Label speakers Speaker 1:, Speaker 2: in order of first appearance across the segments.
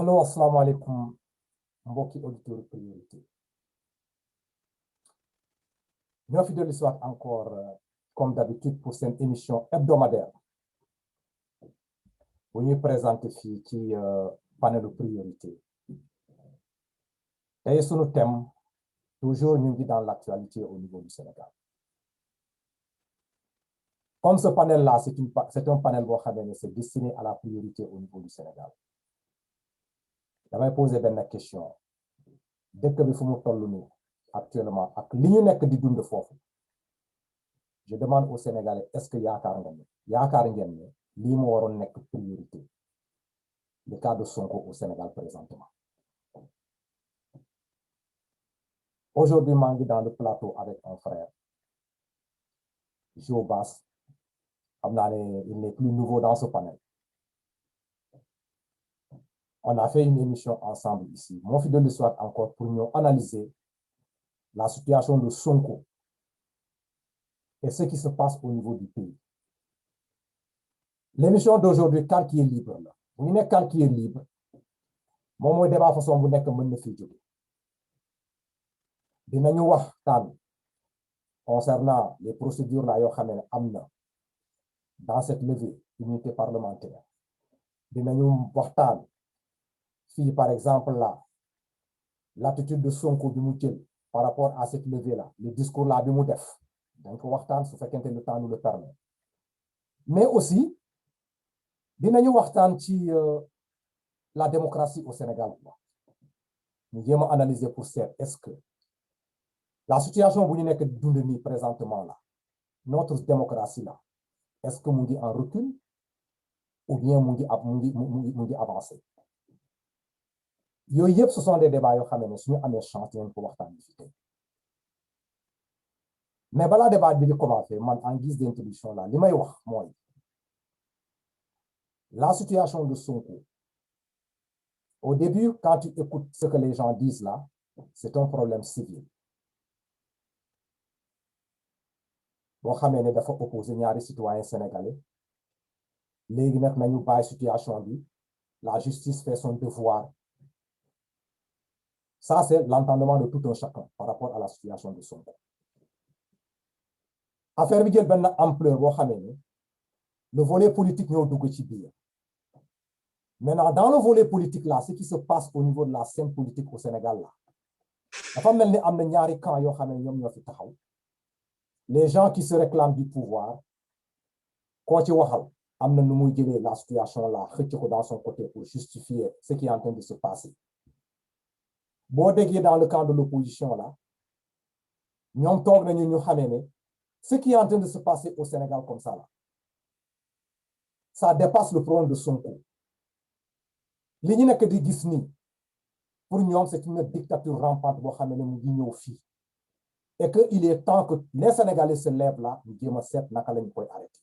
Speaker 1: allo asalaamaaleykum mbokki auditeurs priorité ñoo fi dellu si waat encore comme d'habitude pour cette émission hebdomadaire bu ñuy présenté fii ci panelu priorité tey sunu thème toujours ñu ngi dans l'actualité au niveau du Sénégal. Comme ce panel-là c'est un panel boo xamee ne c'est destiné à la priorité au niveau du Sénégal. damay poser benn question dëkk bi fu mu toll nii actuellement ak li ñu nekk di dund foofu je demande aux Sénégalais est-ce que yaakaar ngeen ne lii mu waroon nekk priorité le cas de Sonko au Sénégal présentement. Aujourd'hui maa ngi dans le plateau avec un frère Jo Bass xam naa ne il n'est plus nouveau dans ce panel. On a fait une émission ensemble ici. Mon fidèle de soir encore pour nous analyser la situation de Sonko et ce qui se passe au niveau du pays. L'émission d'aujourd'hui, quand qui est libre, là. Vous n'êtes quand qui est libre. Mon débat façon vous n'êtes que mon fidèle. Dinañu waxtaan concernant les procédures là yoo xam ne am na dans cette levée d'immunité parlementaire. Dinañu waxtaan si par exemple là l'attitude de Sonko bi mu jël par rapport à cette levée là le discours là bi mu def donc waxtaan su fekkente le temps nous le permet mais aussi dinañu waxtaan ci la démocratie au Sénégal ñu jéem a analyser pour seet est-ce que la situation bu ñu nekk dund nii présentement là notre démocratie là est-ce que mu ngi en recul ou bien mu ngi avancé. Yooyu yëpp ce sont des débats yoo xam ne suñu amee chance dinañ ko waxtaan fi tey mais balaa débat bi di commencer man en guise d'introduction là li may wax mooy la situation de Sonko au début quand tu écoutes ce que les gens disent là c'est un problème civil boo xamee ne dafa opposer ñaari citoyens sénégalais léegi nag nañu bàyyi situation bi la justice fait son devoir. Ça, c'est l'entendement de tout un chacun par rapport à la situation de Sonko. Affaire bi jël benn ampleur boo xamee ne le volet politique ñoo dugg ci biir. Maintenant, dans le volet politique là, ce qui se passe au niveau de la scène politique au Sénégal là, dafa mel ni am na ñaari camp yoo xam ne ñoom ñoo fi taxaw. Les gens qui se réclament du pouvoir, koo ci waxal am na nu muy jëlee la situation là xëcc ko dans son côté pour justifier ce qui est en train de se passer. Boo déggee dans le camp de l'opposition là ñoom toog nañu ñu xamee ne ce qui est en train de se passer au Sénégal comme ça là ça dépasse le problème de Sonko li ñu nekk di gis nii pour ñoom c'est une dictature rampante boo xamee ne mu ngi ñëw fii et que il est temps que les Sénégalais se lèvent là ñu jéem a seet naka lañu koy arrêter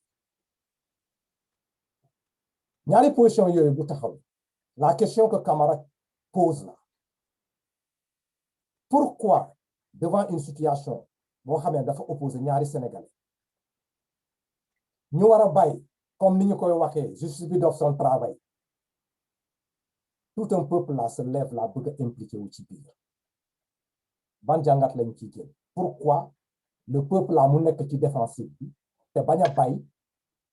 Speaker 1: ñaari position yooyu bu taxaw la question que Camara pose là. Pourquoi, devant une situation boo xam ne dafa opposé ñaari Sénégalais ñu war a bàyyi comme ni ñu koy waxee justice bi def son travail tout un peuple là se lève là bëgg a impliqué wu ci biir ban jàngat lañ ciy jël pourquoi le peuple là mu nekk ci défensive bi te bañ a bàyyi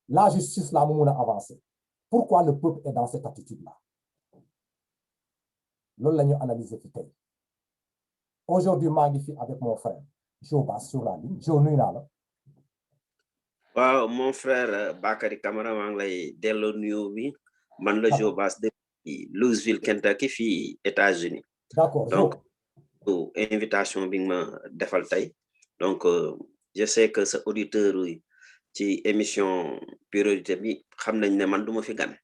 Speaker 1: la justice là mu mun a avancer pourquoi le peuple est dans cette attitude là loolu la ñu analyser fi tey. Aujourd'hui, maa ngi fi avec mon frère Jo Bass sur la ligne. Jo nuyu naa la.
Speaker 2: Waaw mon frère Bakary Camara maa ngi lay delloo nuyoo bi man la Jo Bass depuis Louisville, Kentucky fii États-Unis.
Speaker 1: D'accord.
Speaker 2: Donc invitation bi nga ma defal tey donc je sais que sa auditeur yi ci émission priorité bi xam nañ ne man duma fi gan.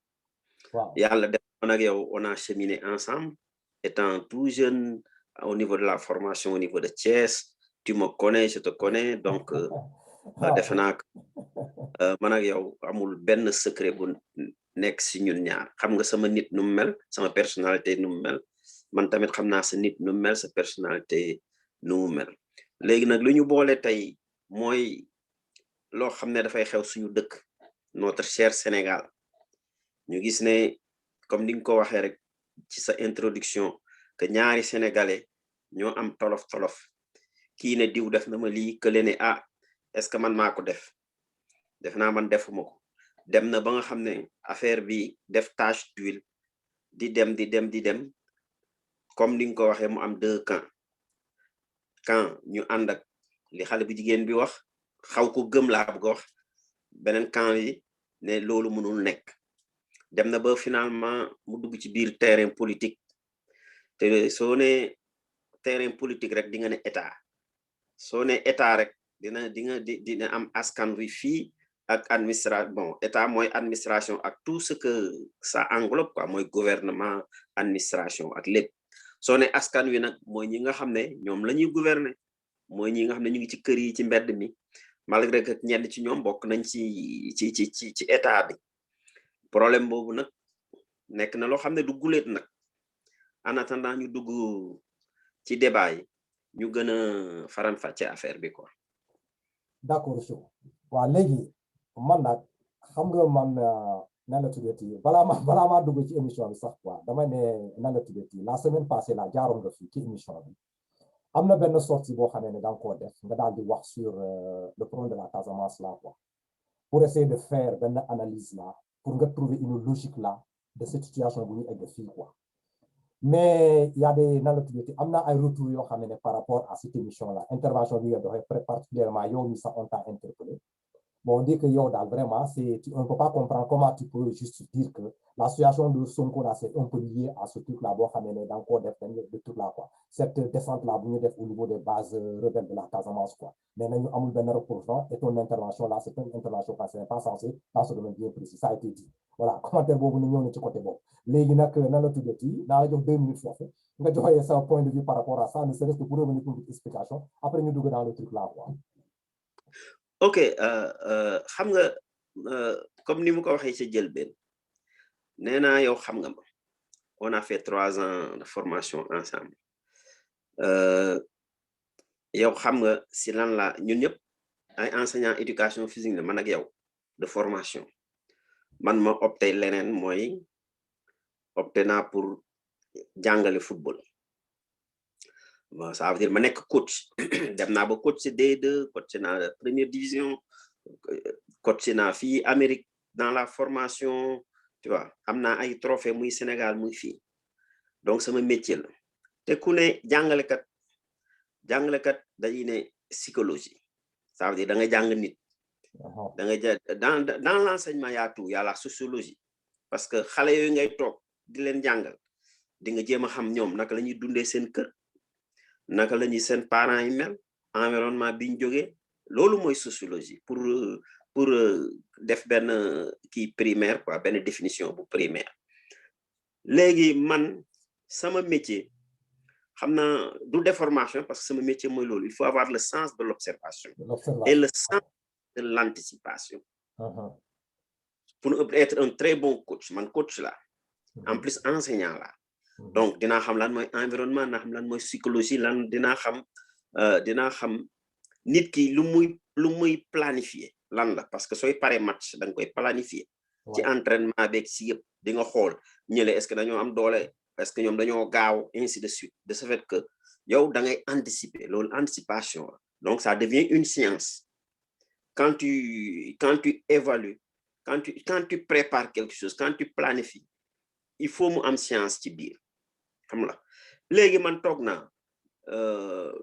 Speaker 1: Waaw
Speaker 2: yàlla def man ak yow on a cheminé ensemble étant tout jeune. Au niveau de la formation au niveau de Thiès tu me connais je te connais donc defe naa man ak yow amul benn secret bu nekk si ñun ñaar xam nga sama nit nu mu mel sama personnalité nu mu mel man tamit xam naa sa nit nu mu mel sa personnalité nu mu mel léegi nag lu ñu boole tey mooy loo xam ne dafay xew suñu dëkk notre cher Sénégal ñu gis ne comme ni nga ko waxee rek ci sa introduction que ñaari sénégalais ñoo am tolof kii ne diw def na ma lii que ne ah est-ce que man maa ko def naa man defuma ko dem na ba nga xam ne affaire bi def tache d'huile di dem comme ni nga ko waxee mu am 2 camps ñu ànd ak li xale bu jigéen bi wax xaw ko gëm laa bëgg wax beneen camp yi ne loolu mënul nekk dem na ba finalement mu dugg ci biir terrain politique te soo ne terrain politique rek di nga ne état soo ne état rek dina am askan wi fii ak administration bon état mooy administration ak tout ce que ça englobe quoi mooy gouvernement administration ak lépp soo ne askan wi nag mooy ñi nga xam ne ñoom la ñuy gouverner mooy ñi nga xam ne ñu ngi ci kër yi ci mbedd mi malgré que ñenn ci ñoom bokk nañ ci état bi problème boobu nag nekk na loo xam ne du guléet nag en attendant ñu dugg ci débat yi ñu gën a faram-fàcce affaire bi quoi.
Speaker 1: d'accord so waaw léegi man nag xam nga man nan la tuddati balaa maa dugg ci émission bi sax quoi dama ne nan la tuddati la semaine passée la jaaroon nga fii ci émission bi am na benn sortie boo xamee ne da nga koo def nga daal di wax sur le problème de la Casamance là quoi pour essayer de faire benn analyse là pour nga trouver une logique là de cette situation bu ñu egg fii quoi mais il y a des nan la tuddati am na ay retours yoo xam ne par rapport à cette émission là intervention bi nga doxee particulièrement yow mi sax on t'a interpellé bon on dit que yow daal vraiment on ne peut pas comprendre comment tu peux juste dire que la situation de Sonko là c'est un peu lié à ce truc là boo xam ne da nga koo def de truc là quoi cette descente là bu ñu def au niveau des bases rebelles de la Casamance quoi mais nañu amul benn reprochement et ton intervention là c'est une intervention qui n'est pas censée dans ce domaine bien précis ça a été dit voilà commentaire boobu ni ñëw na ci côté boobu léegi nag nan la tuddati naa la jox 2 minutes foofu nga joxe sa point de vue par rapport à ça ne serait-ce que pour revenir pour une explication après ñu dugg dans le truc là quoi.
Speaker 2: ok xam nga comme ni mu ko waxee ci jëlbeen nee naa yow xam nga ma on a fait 3 ans de formation ensemble yow xam nga si lan la ñun ñëpp ay enseignants éducation physique la man ak yow de formation man ma opté leneen mooy opté naa pour jàngale football bon ça veut dire ma nekk coach dem naa ba coach D2 coach naa première division coach naa fii Amérique dans la formation tu vois am naa ay trophée muy Sénégal muy fii donc sama métier la te ku ne jàngalekat dañuy ne psychologie ça veut dire da nga jàng nit da nga dans l'enseignement y a tout y a la sociologie parce que xale yooyu ngay toog di leen jàngal di nga jéem a xam ñoom naka la ñuy dundee seen kër naka la ñuy seen parents yi mel environnement bi ñu jógee loolu mooy sociologie pour def benn kii primaire quoi benn définition bu primaire léegi man sama métier xam naa du déformation parce que sama métier mooy loolu il faut avoir le sens de l'observation et le sens de l'anticipation pour être un très bon coach man coach la en plus enseignant la donc dinaa xam lan mooy environnement dinaa xam lan mooy psychologie lan dinaa xam nit ki lu muy planifier lan la parce que sooy pare match da nga koy planifier ci entraînement beeg si yëpp di nga xool ñële est-ce que dañoo am doole est-ce que ñoom dañoo gaaw ainsi de suite de ce fait que yow da ngay anticiper loolu anticipation donc ça devient une science quand tu évalues quand tu prépares quelque chose quand tu planifies il faut mu am science ci biir xam la léegi man toog naa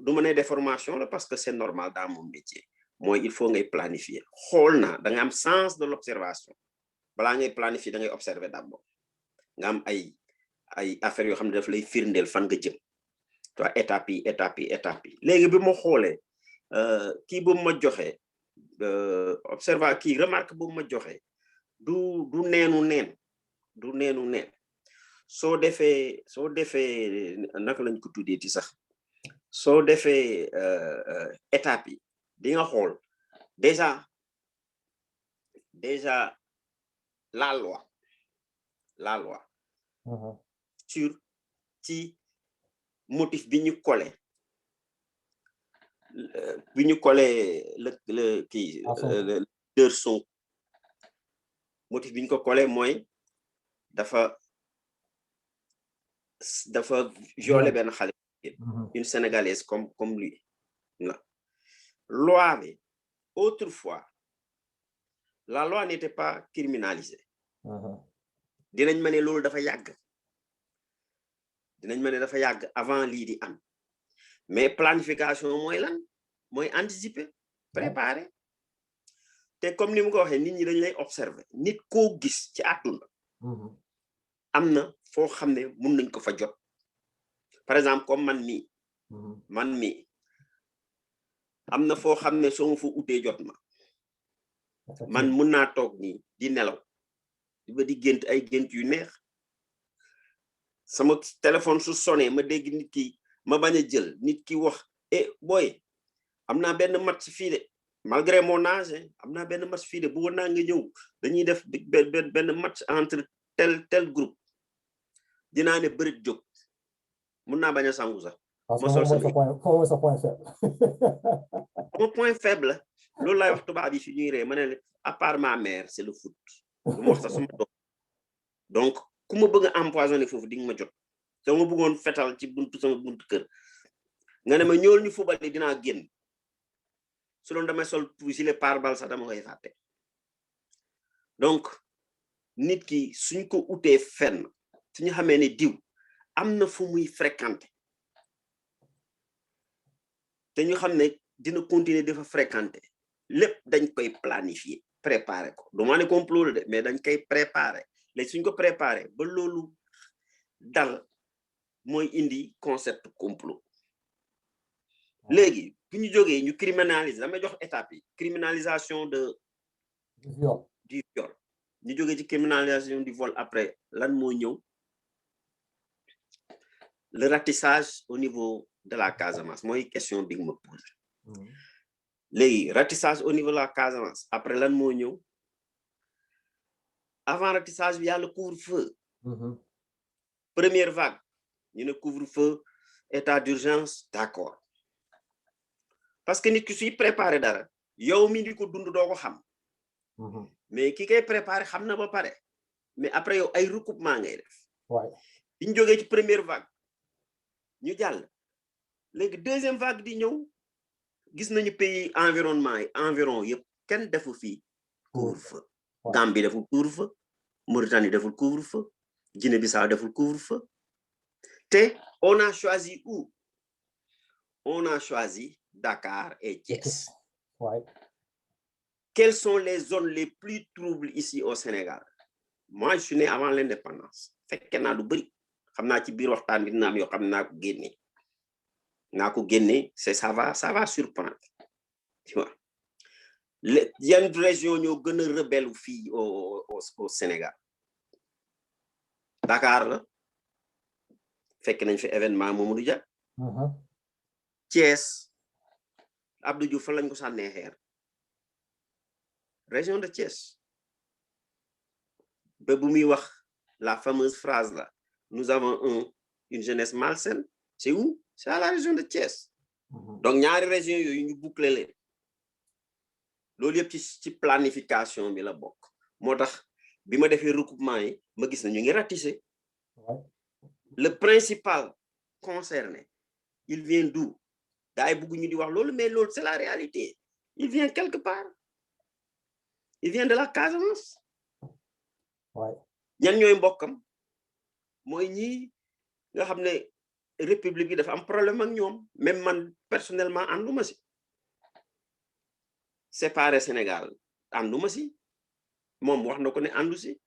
Speaker 2: du ma ne déformation la parce que c'est normal dans mon métier mooy il faut ngay planifier xool naa da nga am sens de l'observation balaa ngay planifier da ngay observer d'abord nga am ay affaires yoo xam ne daf lay firndeel fan nga jëm toi étape yi léegi bi ma xoolee kii bu ma joxe remarque bu ma joxe du neenu neen soo defee naka lañ ko tuddee ci sax soo defee étape yi di nga xool déjà la loi sur ci motif bi ñu collé le kii leader Sonko motif bi ñu ko collé mooy dafa dafa violé benn xale une sénégalaise comme lui loi bi autrefois la loi n'était pas criminalisée dinañ ma ne loolu dafa yàgg avant lii di am mais planification mooy lan mooy anticiper préparer te comme ni mu ko waxee nit ñi dañ lay observer nit koo gis ci àdduna am na foo xam ne mun nañ ko fa jot par exemple comme man mii am na foo xam ne soo ma fa utee jot ma man mun naa toog nii di nelaw di gént ay gént yu neex sama téléphone su sonné ma dégg nit ki ma bañ a jël nit ki wax boy am naa benn match fii de malgré mon âge am naa benn match fii de bëggoon naa nga ñëw dañuy def benn match entre tel groupe dinaa ne bërit jóg mun naa bañ a sangu sax
Speaker 1: mooy sa point faible
Speaker 2: mon point faible loolu laay wax tubaab yi fi ñuy ree ma ne à part ma mère c'est le foot lu ma wax sax sama doom donc ku ma bëgg a empoisonné foofu di nga ma jot soo ma bëggoon fetal ci sama buntu kër nga ne ma ñool ñu fubal ni dinaa génn su doon damay sol gilet pare-balles sax dama koy fàtte donc nit ki suñ ko utee fenn suñu xamee ne diw am na fu muy fréquenté te ñu xam ne dina continuer dafa fréquenté lépp dañ koy planifier préparer ko du ma ne complot la de mais dañ koy préparer léegi suñ ko préparer ba loolu dal mooy indi concept complot léegi bu ñu jógee ñu criminaliser damay jox étape yi criminalisation du viol ñu jógee ci criminalisation du vol après lan moo ñëw le ratissage au niveau de la Casamance mooy question bi nga ma posé léegi ratissage au niveau de la Casamance après lan moo ñëw avant ratissage bi y a le couvre-feu première vague ñu ne couvre-feu état d'urgence d'accord parce que nit ki suy préparer dara yow mi di ko dund doo ko xam mais ki koy préparer xam na ba pare mais après yow ay recoupement ngay def bi ñu jógee ci première vague ñu jàll léegi deuxième vague di ñëw gis nañu pays environ yëpp kenn defu fii couvre-feu Gambie deful couvre-feu Mauritanie deful couvre-feu Guinée-Bissau deful couvre-feu te on a choisi où on a choisi Dakar et Thiès quelles sont les zones les plus troubles ici au Sénégal moi je suis né avant l'indépendance fekke naa lu bëri xam naa ci biir waxtaan bi dina am yoo xam naa ko génne c'est ça va surprendre tu vois yan région ñoo gën a rebelle fii au Sénégal Dakar la fekk nañ fi événement Mamadou Dia Thiès Abdou Diouf fa lañ ko sànnee xeer région de Thiès ba bu muy wax la fameuse phrase là nous avons une jeunesse malsaine c'est où c'est à la région de Thiès donc ñaari région yooyu ñu boucler leen loolu yëpp ci planification bi la bokk moo tax bi ma defee recoupement yi ma gis na ñu ngi ratisser le principal concerné il vient d'où gars yi bëgg ñu di wax loolu mais loolu c'est la réalité il vient quelque part il vient de la Casamance ñan ñooy mbokkam mooy ñi nga xam ne république bi dafa am problème ak ñoom même man personnellement ànduma si séparer Sénégal ànduma si moom wax na ko ne àndu si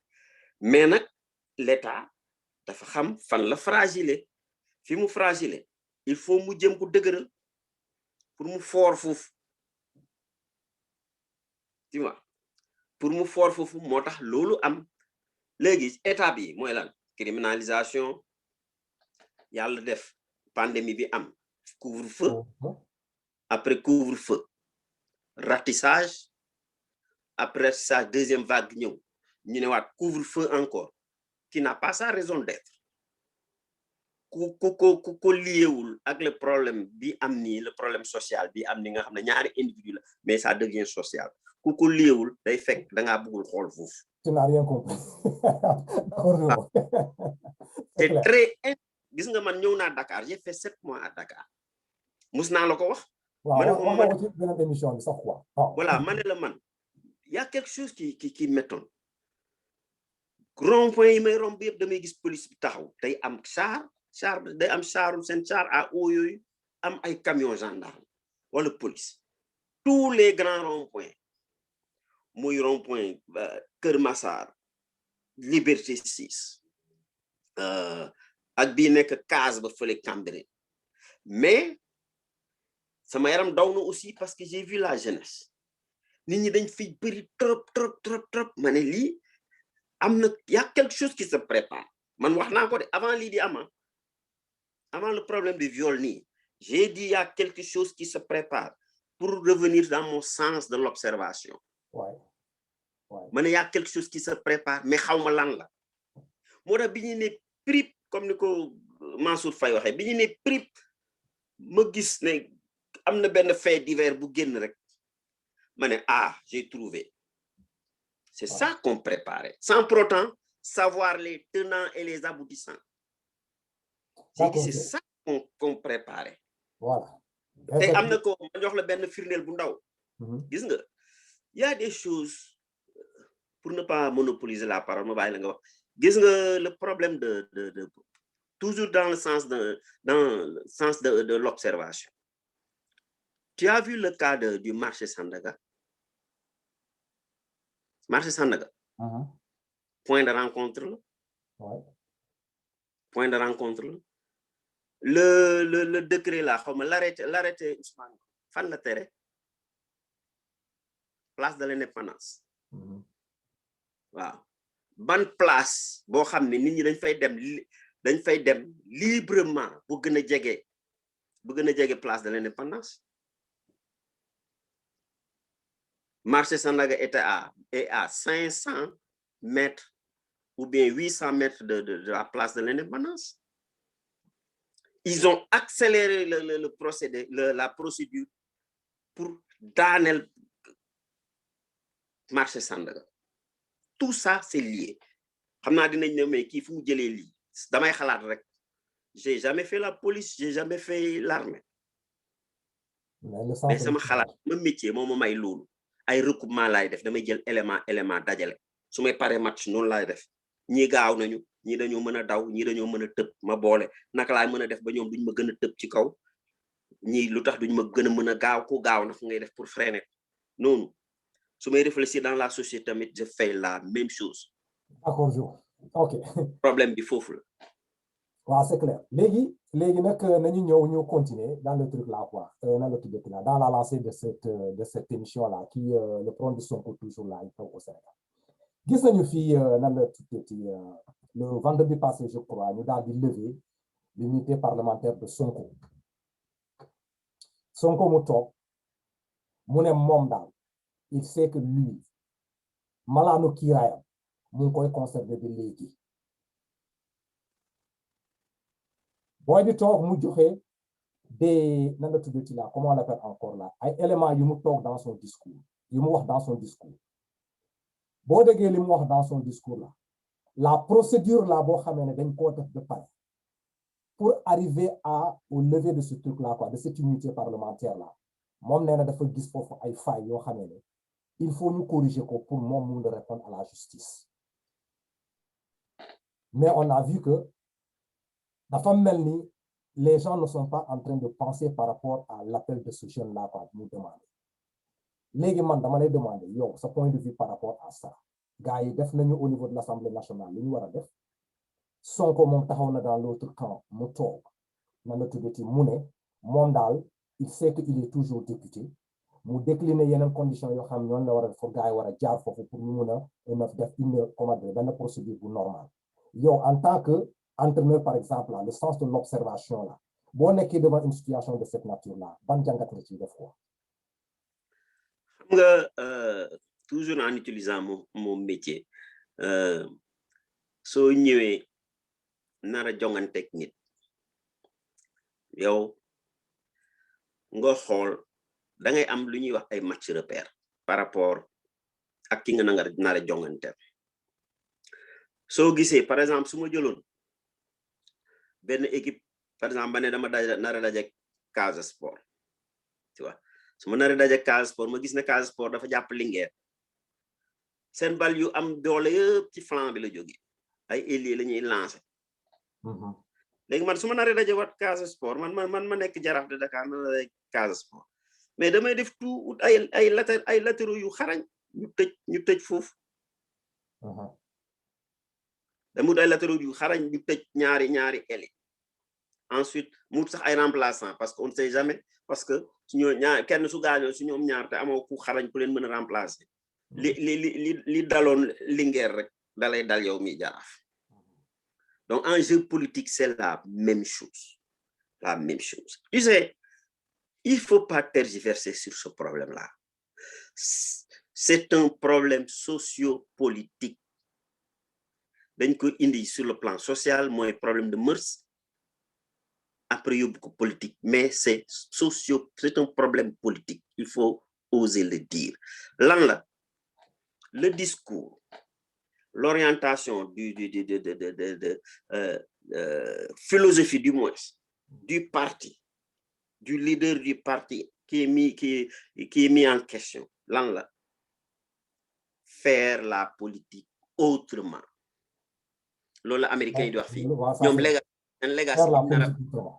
Speaker 2: mais nag l'État dafa xam fan la fragile fi mu fragile il faut mu jëm ko dëgëral pour mu fort foofu tu vois pour mu fort foofu moo tax loolu am léegi état bi mooy lan criminalisation yàlla def pandémie bi am couvre-feu après couvre-feu ratissage après sa deuxième vague ñëw ñu ne waat couvre-feu encore qui n'a pas sa raison d'être ku liéwul ak le problème bi am nii le problème social bi am ni nga xam ne ñaari individu la mais ça devient social ku liéwul day fekk dangaa bëggul xool foofu
Speaker 1: tu n'as rien compris
Speaker 2: c'est très gis nga man ñëw naa Dakar j'ai fait 7 mois à Dakar mus naa la ko wax. Voilà ma ne la man y a quelque chose qui m'étonne. Rond-point yi may romb yëpp damay gis police bi taxaw day am char day am charu seen char à eau yooyu am ay camion gendarme wala police. Tous les grands ronds-points muy rond-point Kër Massar Liberté 6 ak bii nekk case ba fële Cambérène mais sama yaram daw na aussi parce que j'ai vu la jeunesse nit ñi dañ fi bëri trop ma ne lii am na y a quelque chose qui se prépare man wax naa ko de avant lii di ama avant le problème de viol nii j'ai dit y a quelque chose qui se prépare pour revenir dans mon sens de l'observation.
Speaker 1: Ouais.
Speaker 2: Ma ne y a quelque chose qui se prépare mais xaw ma lan la moo tax bi ñu ne prip comme ni ko Mansour Faye waxee bi ñu ne prip ma gis ne am na benn fait divers bu génn rek ma ne j'ai trouvé. C'est ça qu'on préparait sans pour autant savoir les tenants et les aboutissants. J'ai dit c'est ça qu'on préparait.
Speaker 1: Voilà.
Speaker 2: te am na ko ma jox la benn firndeel bu ndaw. Gis nga y a des choses pour ne pas monopoliser la parole ma bàyyi la nga wax gis nga le problème de toujours dans le sens de l'observation. Tu as vu le cas du marché Sandaga. Marché Sandaga. Point de rencontre là.
Speaker 1: Ouais.
Speaker 2: Point de rencontre là. Le décret là xaw ma l'arrêté Ousmane fan la tere place de l'Indépendance. Waaw ban place boo xam ne nit ñi dañ fay dem librement bu gën a jege place de l'Indépendance. Marché Sandaga est à 500 mètres ou bien 800 mètres de la place de l'Indépendance. Ils ont accéléré le procédé, la procédure pour daaneel marché Sandaga. Tout ça c'est lié. Xam naa dinañ ne mais kii fu mu jëlee lii damay xalaat rek. J'ai jamais fait la police, j'ai jamais fait l'armée. Mais sama xalaat ma métier moo ma may loolu. Ay recoupement laay def damay jël élément dajale su may paree match noonu laay def ñii gaaw nañu ñii dañoo mën a daw ñii dañoo mën a tëb ma boole naka laay mën a def ba ñoom duñ ma gën a tëb ci kaw ñii lu tax duñ ma gën a mën a gaaw ku gaaw naka ngay def pour freiner noonu su may réfléchir dans la société tamit je fais la même chose.
Speaker 1: D'accord Jo. Ok.
Speaker 2: Problème bi foofu la.
Speaker 1: waaw c'est clair léegi nag nañu ñëw ñu continuer dans le truc là quoi dans le truc là dans la lancée de cette émission là qui le problème de Sonko toujours là au Sénégal gis nañu fii nan la tuddati le vendredi passé je crois ñu daal di lever l'immunité parlementaire de Sonko mu toog mu ne moom daal il sait que lui malaanu kiiraayam mu ngi koy conserver ba léegi. Boy di toog mu joxe des nan la tuddati là comment on l'appelle encore là ay éléments yu mu toog dans son discours yu mu wax dans son discours boo déggee li mu wax dans son discours là la procédure là boo xamee ne dañ koo def ba pare pour arriver au lever de ce truc là quoi de cette immunité parlementaire là moom nee na dafa gis foofu ay failles yoo xamee ne il faut ñu corriger ko pour moom mun de répondre à la justice mais on a vu que dafa mel ni les gens ne sont pas en train de penser par rapport à l'appel de ce jeune là quoi mu demander léegi man dama lay demander yow sa point de vue par rapport à ça gars yi def nañu au niveau de l'Assemblée nationale li ñu war a def Sonko moom taxaw na dans l'autre camp mu toog nan la tuddati mu ne moom daal il sait que il est toujours député mu décliner yeneen conditions yoo xam ñoon la war a def gars yi war a jaar foofu pour ñu mun a def une comment dire benn procédure bu normale yow en tant que entraîneur par exemple là le sens de l'observation là boo nekkee devant une situation de cette nature là ban jàngat nga ciy def quoi.
Speaker 2: Xam nga toujours en utilisant mon métier soo ñëwee nar a jonganteeg nit yow nga xool da ngay am lu ñuy wax ay match repère par rapport ak ki nga nar a jonganteel soo gisee par exemple su ma jëloon benn équipe par exemple ba ne dama nar a daje Casa Sport tu vois su ma nar a daje Casa Sport ma gis ne Casa Sport dafa jàpp Linguère seen bal yu am doole yëpp ci flanc bi la jógee ay ailier la ñuy lancer léegi man su ma nar a daje wat Casa Sport man ma nekk Jaraaf de Dakar na la Casa Sport mais damay def tout ay latéraux yu xarañ ñu tëj foofu dama ay latéraux yu xarañ ñu tëj ñaari ailier ensuite mu sax ay remplaçant parce que on ne sait jamais parce que suñu ñaar kenn su gaañoo su ñoom ñaar te amoo ku xarañ ku leen mën a remplacer li daloon Linguère rek dalay dal yow mi Jaraaf donc en jeu politique c'est la même chose tu sais il faut pas tergiverser sur ce problème-là c'est un problème socio-politique dañ ko indi sur le plan social mooy problème de mœurs après yóbbu ko politique mais c'est un problème politique il faut oser le dire lan la le discours l'orientation philosophie du moins du parti du leader du parti qui est mis en question lan la faire la politique autrement loolu la américain yi di wax fii ñoom legacy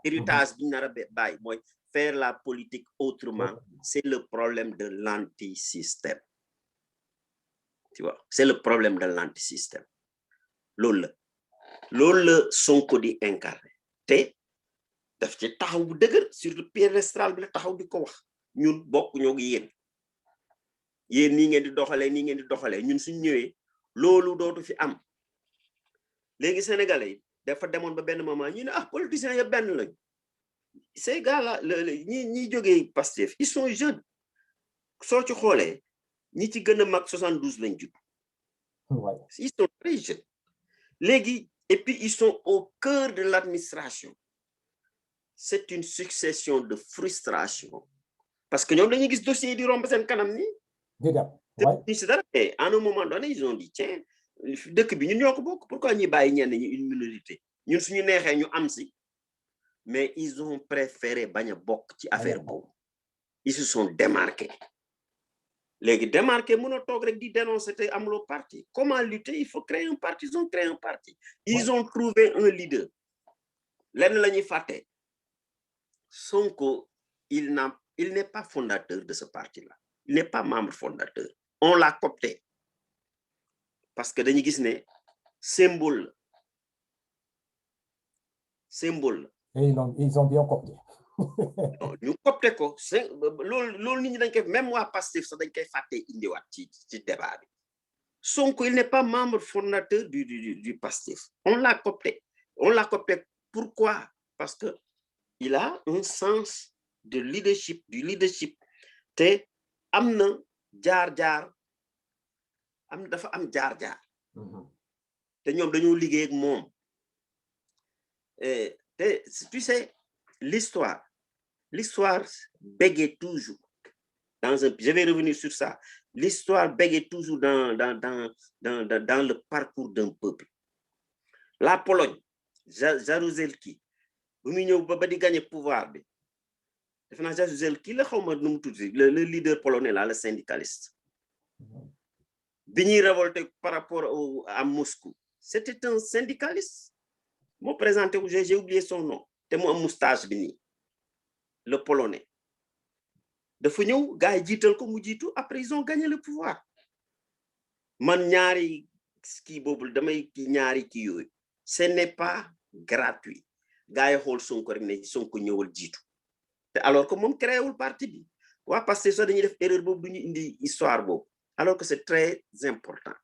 Speaker 2: héritage bi ñu nar a bàyyi mooy faire la politique autrement c'est le problème de l'antisystème tu vois c'est le problème de l'antisystème loolu la Sonko di incarné te daf ci taxaw bu dëgër sur le piédestal bi la taxaw di ko wax ñun bokk ñoo ngi yéen nii ngeen di doxalee ñun suñ ñëwee loolu dootu fi am léegi sénégalais yi dafa demoon ba benn moment ñu ne politiciens ya benn lañ ces gars là ñi jógee Pastef ils sont jeunes soo ci xoolee ñi ci gën a mag 72 lañ judd ils sont très jeunes léegi et puis ils sont au cœur de l'administration c'est une succession de frustration parce que ñoom dañuy gis dossier di romb seen kanam ni à un moment donné ils ont dit tiens dëkk bi ñun ñoo ko bokk pourquoi ñuy bàyyi ñenn ñi une minorité ñun suñu neexee ñu am si mais ils ont préféré bañ a bokk ci affaire boobu ils se sont démarqués léegi démarqué mën a toog rek di dénoncer te amuloo parti comment lutter il faut créer un parti ils ont créé un parti ils ont trouvé un leader lenn la ñuy fàtte Sonko il n'est pas fondateur de ce parti-là il n'est pas membre fondateur on l'a coopté parce que dañuy gis ne symbole
Speaker 1: et ils ont bien coopté
Speaker 2: ñu coopté ko loolu nit ñi dañ koy même waa Pastef sax dañ koy fàtte indiwaat ci débat bi Sonko il n'est pas membre fondateur du Pastef on l'a coopté pourquoi parce que il a un sens de leadership du leadership te am na jaar-jaar dafa am jaar-jaar te ñoom dañoo liggéey ak moom te tu sais l'histoire bégait toujours je vais revenir sur ça l'histoire bégait toujours dans le parcours d'un peuple la Pologne Jaruzelski bu muy ñëw ba di gagner pouvoir bi def naa Jaruzelski la xaw ma nu mu tudd le leader polonais là le syndicaliste bi ñuy révolté par rapport à Moscou c'était un syndicaliste moo présenté wu j'ai oublié son nom te mu am moustache bi nii le polonais dafa ñëw gars yi jiital ko mu jiitu après ils ont gagné le pouvoir man ñaari kii boobu damay ñaari kii yooyu ce n'est pas gratuit gars yi xool Sonko rek ne Sonko ñëwal jiitu te alors que moom créé wul parti bi waa parce que sax dañuy def erreur boobu du ñu indi histoire boobu alors que c'est très important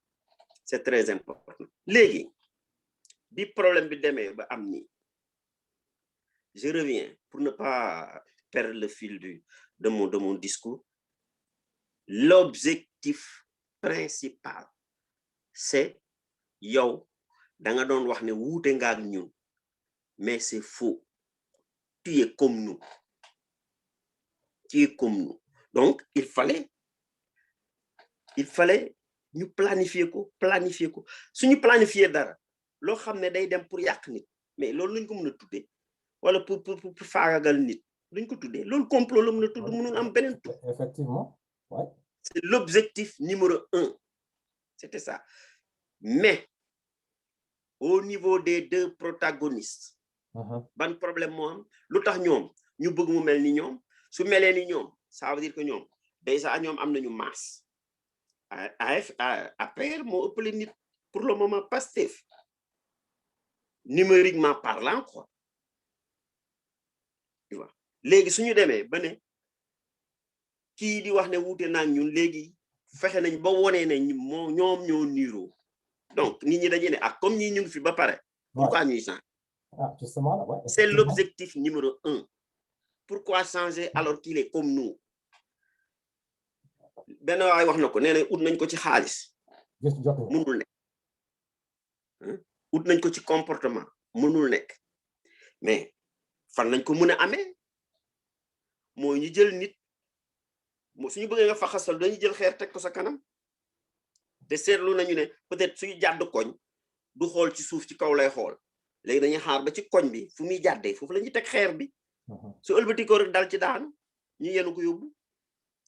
Speaker 2: léegi bi problème bi demee ba am nii je reviens pour ne pas perdre le fil de mon discours l'objectif principal c'est yow da nga doon wax ne wuute nga ak ñun mais c'est faux tu es comme nous donc il fallait ñu planifier ko suñu planifier dara loo xam ne day dem pour yàq nit mais loolu lañ ko mën a tuddee wala pour faagagal nit luñ ko tuddee loolu complot la mën a tudd mënul am beneen tur.
Speaker 1: Effectivement, ouais.
Speaker 2: C'est l'objectif numéro 1. C'était ça. Mais au niveau des deux protagonistes, ban problème moo am lu tax ñoom ñu bëgg mu mel ni ñoom su melee ni ñoom ça veut dire que ñoom déjà ñoom am nañu masse APR moo ëppale nit pour le moment Pastef numériquement parlant quoi tu vois léegi suñu demee ba ne kii di wax ne wuute naa ñun léegi fexe nañ ba wonee ne ñoom ñoo niiroo donc nit ñi dañuy ne ah comme ñi ñu ngi fi ba pare pourquoi ñuy changer?
Speaker 1: Ah, justement, ouais,
Speaker 2: c'est l'objectif numéro 1. Pourquoi changer alors qu'il est comme nous? benn waay wax na ko nee na ut nañ ko ci xaalis mënul nekk ut nañ ko ci comportement mënul nekk mais fan lañ ko mën a amee mooy ñu jël nit suñu bëggee nga faxasal dañuy jël xeer teg ko sa kanam te seetlu nañu ne peut-être suñu jàdd koñ du xool ci suuf ci kaw lay xool léegi dañuy xaar ba ci koñ bi fu muy jàddee foofu la ñuy teg xeer bi su ëlbati ko rek dal ci daanu ñu yenu ko yóbbu.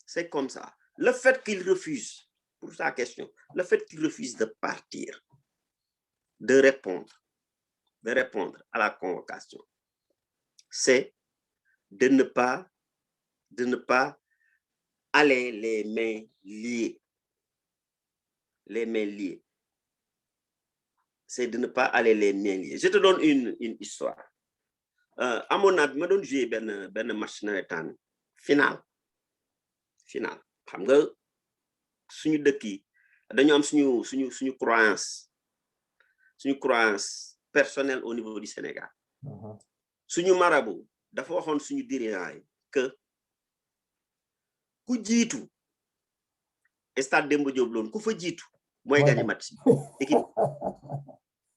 Speaker 2: C'est comme ça. Le fait qu'il refuse, pour sa question, le fait qu'il refuse de partir, de répondre à la convocation, c'est de ne pas aller les mains liées. Les mains liées. C'est de ne pas aller les mains liées. Je te donne une histoire. À mon avis, je donne jouer ben match nawetaan final. Xam nga suñu dëkk yi dañu am suñu croyance personnelle au niveau du Sénégal. Suñu marabout dafa waxoon suñu dirigeant yi que ku jiitu stade Demba Diop loon ku fa jiitu mooy gagné match équipe.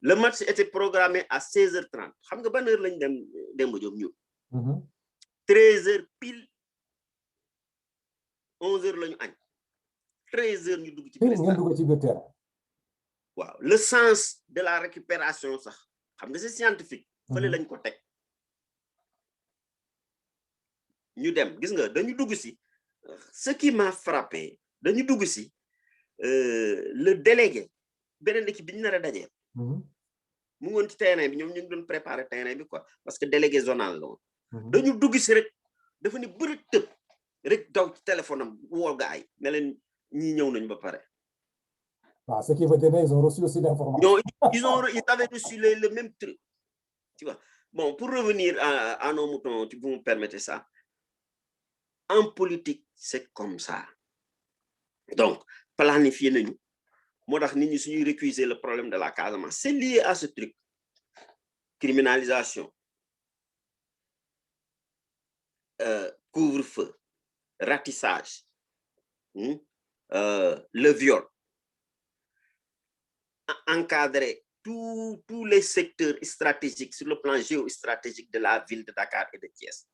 Speaker 2: Le match était programmé à 16h30 xam nga ban heure lañ dem Demba Diop ñu 13h pile 11h lañu añ 13h ñu dugg ci biir. Waaw le sens de la récupération sax xam nga c'est scientifique fële lañ ko teg ñu dem gis nga dañu dugg si ce qui m'a frappé dañu dugg si le délégué beneen équipe bi ñu nar a dajeel mu ngoon ci terrain bi ñoom ñu ngi doon préparer terrain bi quoi parce que délégué zonal la woon dañu dugg si rek dafa ni bëri tëb rek daw ci téléphone am woo gaay ne leen ñi ñëw nañ ba pare.
Speaker 1: Ah, ce qui veut dire ils ont reçu aussi l'information.
Speaker 2: Ils avaient reçu le même truc. Tu vois. Bon, pour revenir à nos moutons, tu vous me permettez ça. En politique, c'est comme ça. Donc, planifier nous. Moi, nous sommes récuser le problème de la Casamance. C'est lié à ce truc. Criminalisation. Couvre-feu. Ratissage. Le viol. Encadrer tous les secteurs stratégiques sur le plan géostratégique de la ville de Dakar et de Thiès.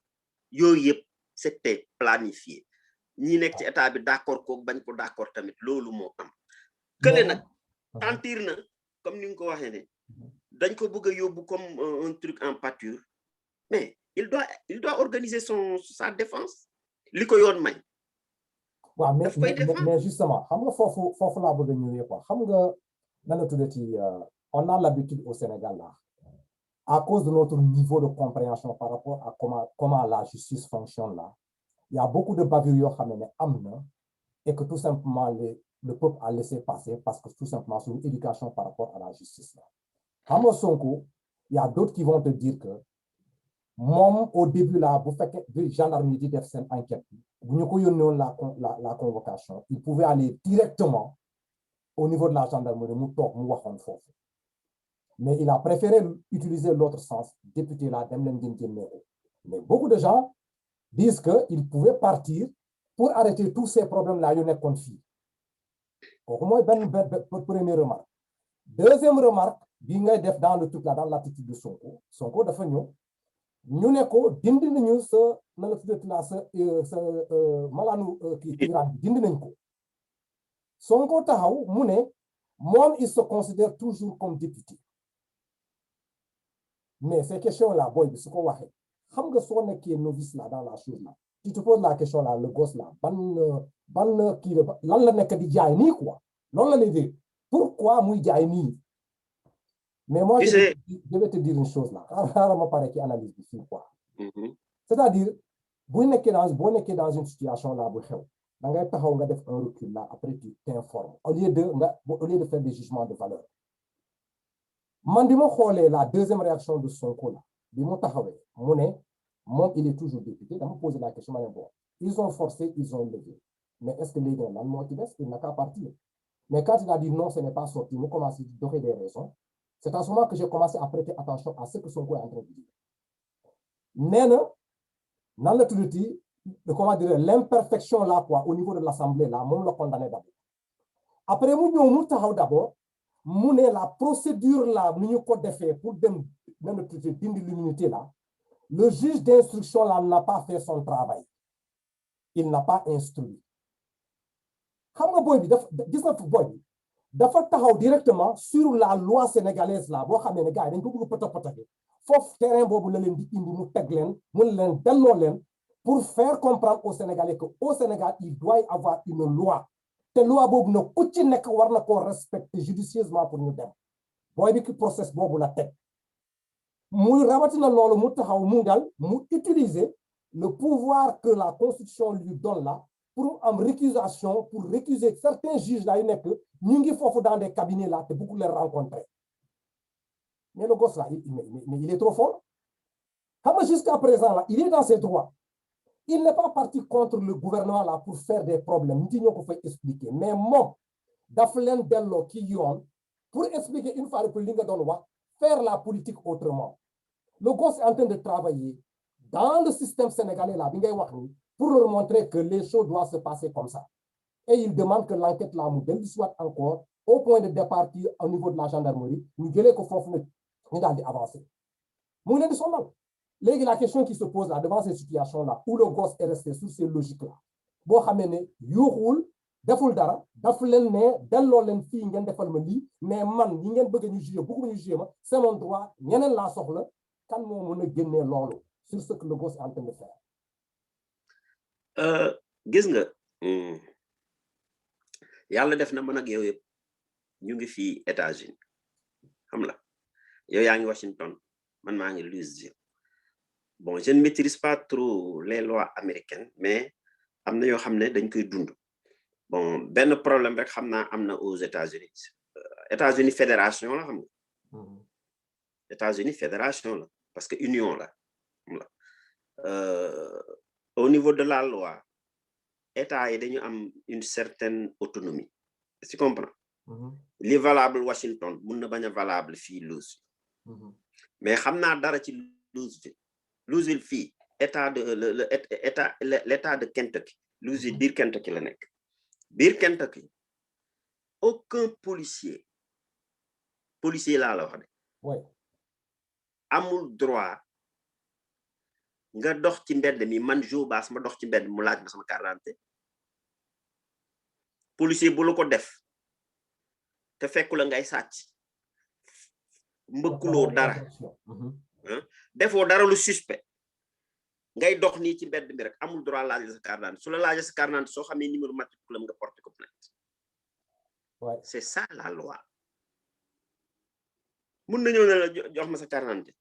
Speaker 2: C'était planifié. Ñi nek ci état bi d'accord ko bañ ko d'accord tamit lolu mo am. Kële nak sentir na comme ni nga ko waxé né dañ ko bëgg yobbu comme un truc en pâture. Mais il doit organiser sa défense. Liko yoon may.
Speaker 1: Ouais, mais justement, xam nga fofu la bëgg ñëwé quoi. Xam nga on a l'habitude au Sénégal là, à cause de notre niveau de compréhension par rapport à comment la justice fonctionne là, il y a beaucoup de bavures et que tout simplement le peuple a laissé passer parce que tout simplement c'est une éducation par rapport à la justice là. À Sonko, il y a d'autres qui vont te dire que moi au début là, vous faites que gendarmerie dit def sen enquête, vous ko yónnoon la convocation, il pouvait aller directement au niveau de la gendarmerie, mais il a préféré utiliser l'autre sens, député là, mais beaucoup de gens disent qu'il pouvait partir pour arrêter tous ces problèmes-là, il y a conflit. Au moins, première remarque. Deuxième remarque, dans le truc là, dans l'attitude de Sonko, de Fagnon, nous n'avons pas dindi nañu sa na la tuddee la sa malanu kii Iran dindi nañ ko Sonko taxaw mu ne moom il se considère toujours comme député Mais ces questions-là, boy, ce qu'on va faire, quand qui est novice là dans la chose là, tu te poses la question là, le gosse là, ban qui lan la nek di jaay ni quoi. Non la dit. Pourquoi muy jaay ni? Mais moi, je vais te dire une chose là. Rarement paraît qu'il analyse ici quoi. C'est-à-dire, vous n'êtes dans une situation là, un recul là, après tu t'informes. Au lieu de faire des jugements de valeur. La deuxième réaction de Sonko là, il est toujours député. Je me pose la question, bon, ils ont forcé, ils ont levé. Mais est-ce que les gens, il n'a qu'à partir? Mais quand il a dit non, ce n'est pas sorti, nous commençons à donner des raisons. C'est à ce moment que j'ai commencé à prêter attention à ce que Sonko est en train de dire. Néna, dans le truc, comment dire, l'imperfection là, quoi, au niveau de l'Assemblée, là, on l'a condamné d'abord. Après, nous d'abord, la procédure là, nous avons fait pour l'immunité là, le juge d'instruction là n'a pas fait son travail. Il n'a pas instruit. Dafa taxaw directement sur la loi sénégalaise là, bo xamé né gars dañ ko bëgg potopoté. Fof terrain bobu la leen di indi mu teg leen, mu leen delloo leen pour faire comprendre aux Sénégalais que au Sénégal il doit y avoir une loi. Te loi bobu na ku ci nek war na ko respecter judicieusement pour ñu dem. Boy bi ki process bobu la teg. Muy rawatina lolu mu taxaw mu dal mu utiliser le pouvoir que la Constitution lui donne là pour en récusation, pour récuser certains juges là, nous sommes dans des cabinets là, que beaucoup les rencontrer. Mais le gosse là, il est trop fort. Jusqu'à présent là, il est dans ses droits. Il n'est pas parti contre le gouvernement là pour faire des problèmes. Nous avons fait expliquer. Mais moi, Daflen Dello qui yon, pour expliquer une fois que l'Inga Donwa, faire la politique autrement. Le gosse est en train de travailler dans le système sénégalais là, pour leur montrer que les choses doivent se passer comme ça. Et il demande que l'enquête là soit encore au point de départ au niveau de la gendarmerie, nous allons avancer. La question qui se pose là, devant ces situations là, où le gosse est resté sur ces logiques là, bo xamné yuxul deful dara daf len né delo len fi ngeen defal ma li mais man ñi ngeen bëgg ñu juger bëggu ñu juger ma c'est mon droit ñeneen la soxla kan mo mëna génné lolu sur ce que le gosse est en train de faire.
Speaker 2: Gis nga yàlla def na man ak yow yëpp ñu ngi fii États-Unis xam la yow yaa ngi Washington man maa ngi Louisville. Bon, je ne maîtrise pas trop les lois américaines mais am na yoo xam ne dañ koy dund. Bon, benn problème rek xam naa am na aux États-Unis. États-Unis fédération la xam nga. États-Unis fédération la parce que union la xam la. Au niveau de la loi État yi dañu am une certaine autonomie. Tu comprends? Li valable Washington mun na bañ a valable fii Louisville. Mais xam naa dara ci Louisville fii l'état de Kentucky. Louisville biir Kentucky la nekk. Biir Kentucky aucun policier laa la wax de. Amul droit nga dox ci mbedd mi man Joe Bass ma dox ci mbedd mu laaj ma sama carte d'identité. Policier bu la ko def te fekku la ngay sàcc mbëkkuloo dara defoo dara lu suspect ngay dox nii ci mbedd mi rek amul droit laaj sa carte d'identité su la laajee sa carte d'identité soo xamee numéro matricule nga porté ko plainte. C'est ça la loi. Mun na ñëw ne la jox ma sa carte d'identité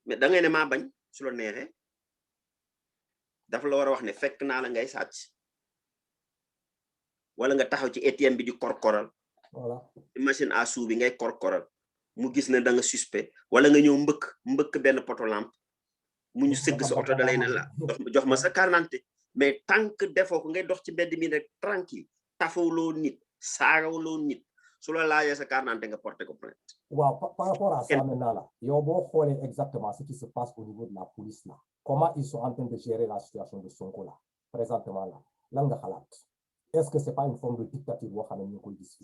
Speaker 2: mais da ngay ne maa bañ su la neexee dafa la war a wax ne fekk naa la ngay sàcc wala nga taxaw ci ATM bi di korkoral machine à sous bi ngay korkoral mu gis ne da nga suspect wala nga ñëw mbëkk benn poto lampe mu ñu sëgg sa oto da lay ne la jox ma sa carte d'identité mais tant que defoo ko ngay dox ci mbedd mi rek tranquille tafawloo nit saagawloo nit su la laajee sa carte d'identité nga porté ko plainte.
Speaker 1: Wow, par rapport à ça maintenant là, il y a exactement ce qui se passe au niveau de la police là. Comment ils sont en train de gérer la situation de Sonko là, présentement là. Est-ce que c'est pas une forme de dictature?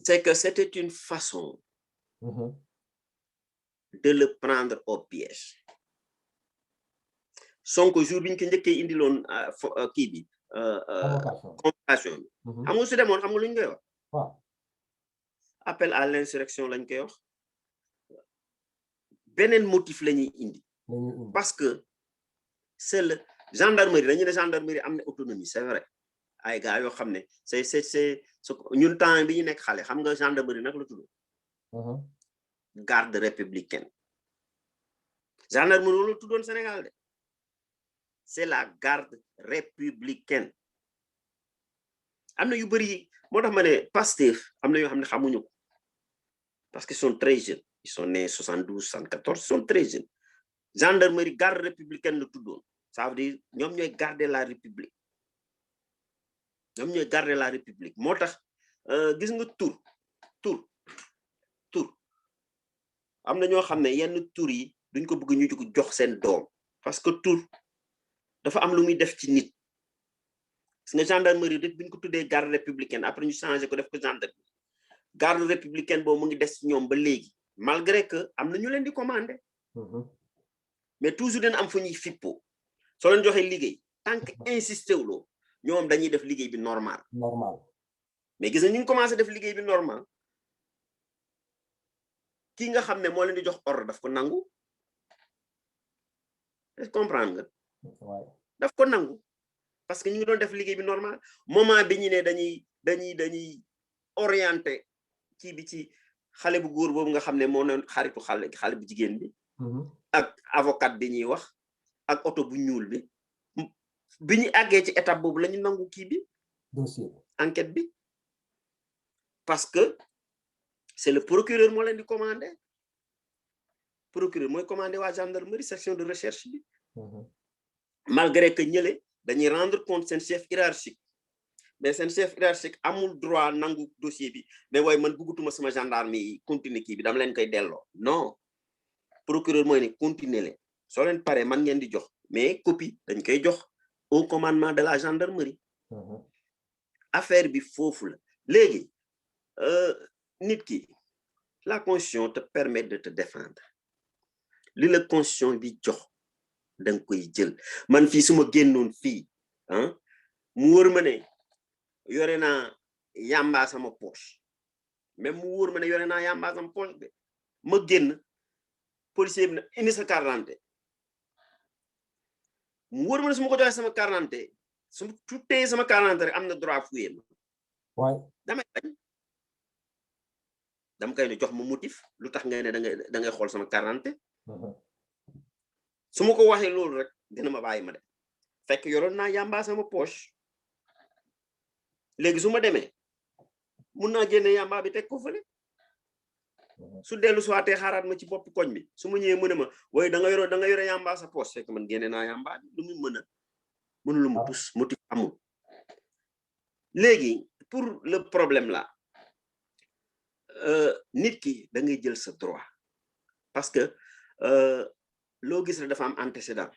Speaker 2: C'est que c'était une façon de le prendre au piège. Sonko jour biñ ko njëkkee indiloon kii bi convocation bi xam nga su demoon xam nga lu ñu koy wax appel à l'insurrection lañ koy wax beneen motif la ñuy indi parce que c'est le gendarmerie dañu ne gendarmerie am na autonomie c'est vrai ay gars yoo xam ne c'est ñun temps bi ñu nekk xale xam nga gendarmerie nag la tudd garde républicaine gendarmerie la tuddoon Sénégal de c'est la garde républicaine am na yu bëri moo tax ma ne Pastef am na yoo xam ne xamuñu ko parce qu'ils sont très jeunes ils sont nés 72 74 ils sont très jeunes gendarmerie garde républicaine la tuddoon ça veut dire ñoom ñooy garder la république ñoom ñooy garder la république moo tax gis nga tur am na ñoo xam ne yenn tur yi duñ ko bëgg ñu jox seen doom parce que tur dafa am lu muy def ci nit gis nga gendarmerie rek biñ ko tuddee garde républicaine après ñu changé ko def ko gendarmerie garde républicaine boobu mu ngi des ci ñoom ba léegi malgré que am na ñu leen di commander mais toujours dina am fu ñuy fippo soo leen joxee liggéey tant que insisté wuloo ñoom dañuy def liggéey bi normal mais gis nga ñu ngi commencé def liggéey bi normal ki nga xam ne moo leen di jox ordre daf ko nangu est-ce que comprendre nga daf ko nangu parce que ñu ngi doon def liggéey bi normal moment bi ñu ne dañuy orienté kii bi ci xale bu góor boobu nga xam ne moo noon xaritu xale bu jigéen bi ak avocat bi ñuy wax ak oto bu ñuul bi ñu àggee ci étape boobu la ñu nangu kii bi
Speaker 1: dossier
Speaker 2: enquête bi parce que c'est le procureur moo leen di commandé procureur mooy commandé waa gendarmerie section de recherche bi malgré que ñële dañuy rendre compte seen chef hiérarchique mais seen chef hiérarchique amul droit nangu dossier bi mais waaye man bëggatuma sama gendarme yi continuer kii bi dama leen koy delloo non procureur mooy ne continuer leen soo leen paree man ngeen di jox mais copie dañ koy jox au commandement de la gendarmerie affaire bi foofu la léegi nit ki la constitution te permet de te défendre li la constitution bi jox danga koy jël man fii su ma génnoon fii mu wóor ma ne yore naa yamba sama poche même mu wóor ma ne yore naa yamba sama poche de ma génn policier bi na indi sa carte d'identité mu wóor ma ne su ma ko joxee sama carte d'identité su ma tuutee sama carte d'identité rek am na droit fouiller ma damay bañ dama koy ne jox ma motif lu tax nga ne da ngay xool sama carte d'identité su ma ko waxee loolu rek dina ma bàyyi ma dem fekk yoroon naa yamba sama poche léegi su ma demee mun naa génne yamba bi teg ko fële su dellu suwaatee xaaraat ma ci bopp koñ bi su ma ñëwee mu ne ma waaye da nga yore yamba sa poche fekk man génne naa yamba bi lu mu mënulu ma tus motif amul léegi pour le problème là nit ki da ngay jël sa droit parce que loo gis rek dafa am antécédent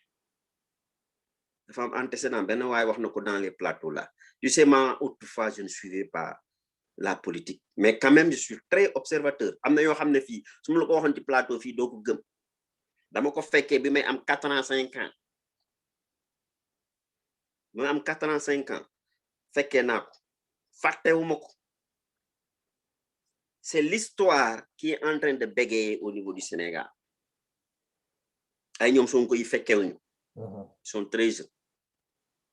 Speaker 2: benn waaye wax na ko dans les plateaux là tu sais moi autrefois je ne suivais pas la politique mais quand même je suis très observateur am na yoo xam ne fii su ma la ko waxoon ci plateau fii doo ko gëm dama ko fekkee bi may am 85 ans bi may am 85 ans fekkee naa ko fàttewuma ko c'est l'histoire qui est en train de bégayer au niveau du Sénégal ay ñoom Sonko yi fekkewuñu ils sont très jeunes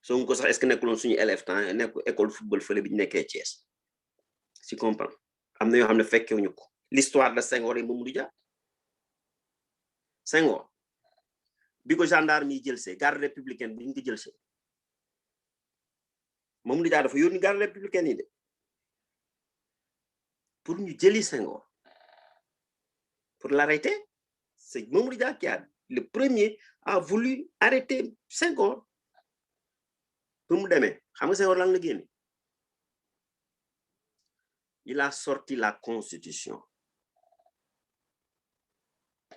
Speaker 2: Sonko sax est-ce que nekkuloon suñu élève temps nekk école football fële bi ñu nekkee Thiès si comprends am na yoo xam ne fekkewuñu ko l'histoire de Senghor et Mamadou Dia Senghor bi ko gendarme yi jël see garde républicaine bi ñu ko jël see Mamadou Dia dafa yónni garde républicaine yi de pour ñu jëli Senghor pour l'arrêter c'est Mamadou Dia qui a le premier a voulu arrêter Senghor pour mu demee xam nga Senghor lan la génne il a sorti la constitution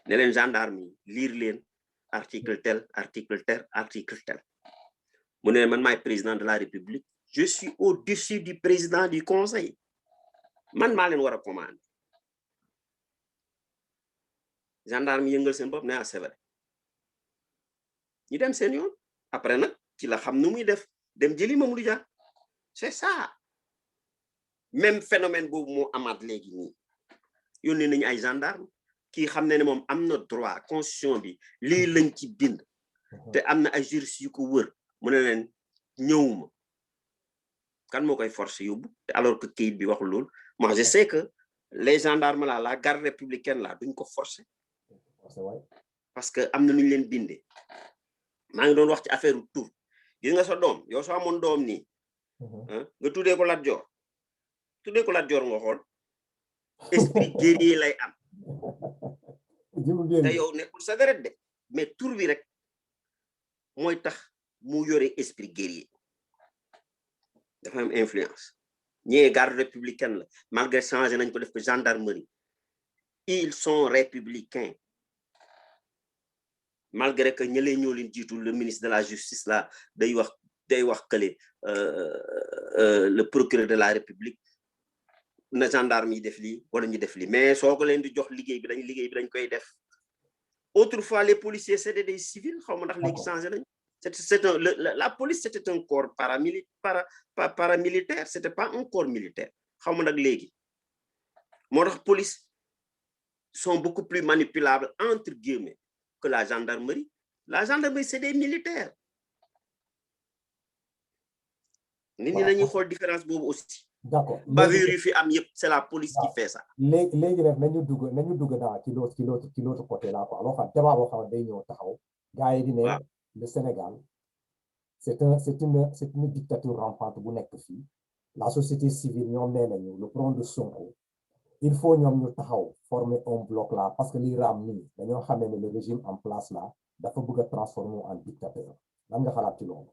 Speaker 2: ne leen gendarme yi lire leen article tel mu ne man maay président de la République je suis au-dessus du président du conseil man maa leen war a commander gendarme yëngal seen bopp ne c'est vrai ñu dem seen yoon après nag ci la xam nu muy def dem jëli Mamadou Dia c'est ça même phénomène boobu moo amaat léegi nii yónnee nañu ay gendarme kii xam ne moom am na droit constitution bi lii lañ ci bind te am na ay juristes yu ko wër mu ne leen ñëwuma kan moo koy forcer yóbbu te alors que kayit bi waxul loolu moi je sais que les gendarmes là la garde républicaine là duñ ko forcer parce que am na nu ñu leen bindee maa ngi doon wax ci affaire tur gis nga sa doom yow soo amoon doom nii nga tuddee ko Lat Joor nga xool esprit guerrier lay am te yow nekkul sa deret de mais tur bi rek mooy tax mu yore esprit guerrier dafa am influence ñee garde républicaine la malgré changé nañ ko def ko gendarmerie ils sont républicains malgré que ñëlee ñoo leen jiitu le ministre de la justice là day wax kële le procureur de la république na gendarme yi def lii wala ñu def lii mais soo ko leen di jox liggéey bi dañ koy def autrefois les policiers c'était des civils xaw ma ndax léegi changé nañ la police c'était un corps paramilitaire c'était pas un corps militaire xaw ma nag léegi moo tax police sont beaucoup plus manipulables entre guillemets que la gendarmerie c'est des militaires nit ñi nañuy xool différence boobu aussi
Speaker 1: d'accord
Speaker 2: bavure yi fi am yëpp c'est la police qui fait ça
Speaker 1: léegi nag nañu dugg dans ci l'autre côté là quoi loo xam débat boo xam day ñëw taxaw gars yi di ne le Sénégal c'est une dictature rampante bu nekk fii la société civile ñoom nee nañu le front de Sonko il faut ñoom ñu taxaw former un bloc là parce que li raam nii dañoo xamee ne le régime en place là dafa bëgg a transformer en dictateur lan nga xalaat ci loolu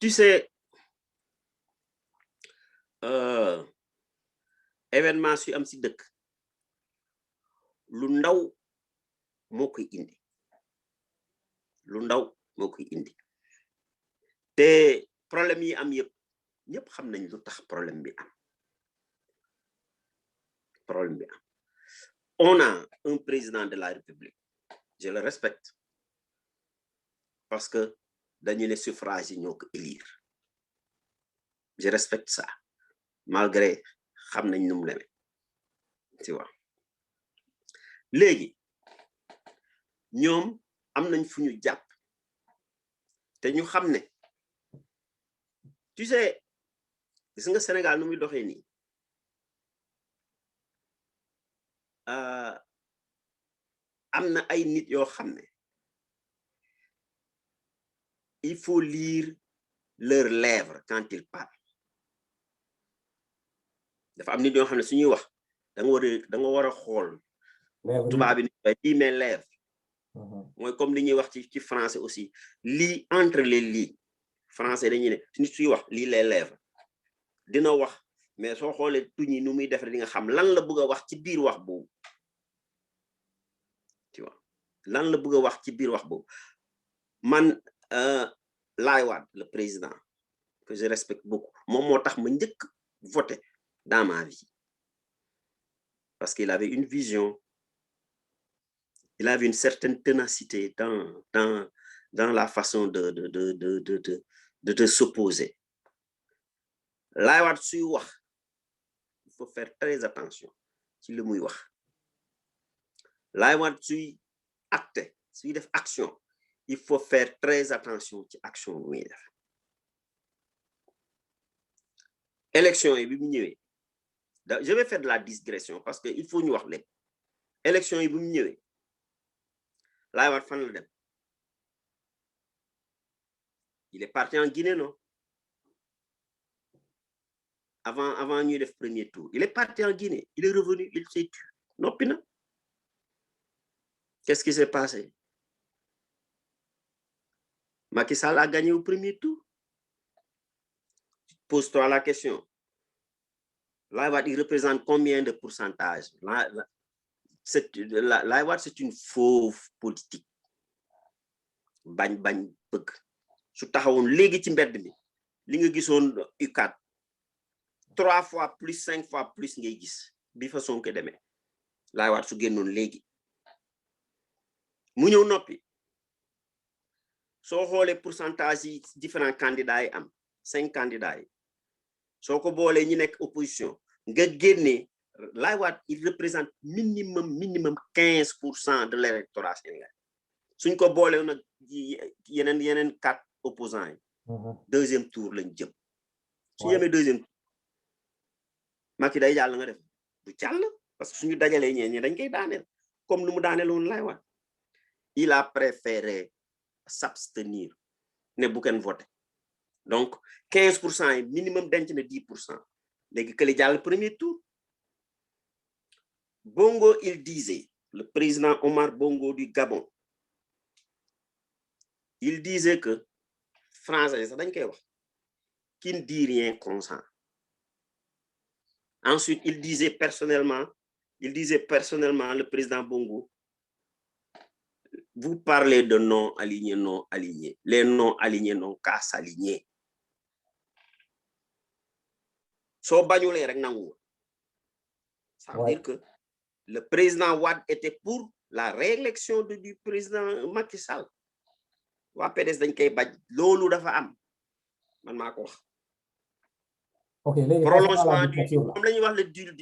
Speaker 2: tu sais événement su am si dëkk lu ndaw moo koy indi te problème yi am yëpp ñëpp xam nañ lu tax problème bi am on a un président de la République je le respecte parce que dañu ne suffrage yi ñoo ko élire je respecte ça malgré xam nañ nu mu demee tu vois léegi ñoom am nañ fu ñu jàpp te ñu xam ne tu sais gis nga Sénégal nu muy doxee nii am na ay nit yoo xam ne il faut lire leurs lèvres quand ils parlent dafa am nit yoo xam ne suñuy wax da nga war a xool tubaab bi lii mes lèvres mooy comme li ñuy wax ci français aussi lii entre les lignes français dañuy ne nit suy wax lii les lèvres dina wax mais soo xoolee tuñi nu muy def di nga xam lan la bëgg a wax ci biir wax boobu tu vois lan la bëgg a wax ci biir wax boobu man Laye Wade le président que je respecte beaucoup moom moo tax ma njëkk voté dans ma vie parce qu'il avait une vision, il avait une certaine ténacité dans la façon de s'opposer. Laye Wade suy wax il faut faire très attention ci li muy wax Laye Wade suy acte suy def action il faut faire très attention ci action bi muy def élection yi bi mu ñëwee je vais faire de la digression parce que il faut ñu wax lépp élection yi bi mu ñëwee Laye Wade fan la dem il est parti en Guinée non avant ñuy def premier tour il est parti en Guinée il est revenu il s'est tué noppi na qu'est-ce qui s'est passé Macky Sall a gagné au premier tour pose-toi la question Laye Wade il représente combien de pourcentage Laye Wade c'est une fauve politique bañ bëgg su taxawoon léegi ci mbedd mi li nga gisoon U4 3 fois plus 5 fois plus ngay gis bi façon que demee Laye Wade su génnoon léegi mu ñëw noppi soo xoolee pourcentage yi différents candidats yi am 5 candidats yi soo ko boolee ñi nekk opposition nga génnee Laye Wade il représente minimum 15% de l'électorat sénégalais suñ ko boole nag yeneen 4 opposants yi deuxième tour lañ jëm su ñu amee deuxième tour Macky day jàll nga def du jàll parce que suñu dajalee ñi dañ koy daaneel comme lu mu daaneeloon Laye Wade il a préféré s'abstenir ne bu kenn voté donc 15% yi minimum denc na 10% léegi kële jàll premier tour Bongo il disait le président Omar Bongo du Gabon il disait que français sax dañ koy wax qui ne dit rien consent. Ensuite il disait personnellement le président Bongo, vous parlez de non alignés. Les non alignés n'ont qu'à s'aligner. So bañulee rek nangu. Ça veut dire que le président Wade était pour la réélection du président Macky Sall. Waa PDS dañ koy bañ loolu dafa am man maa ko wax.
Speaker 1: Ok, léegi
Speaker 2: prolongement du comme la ñuy wax le deal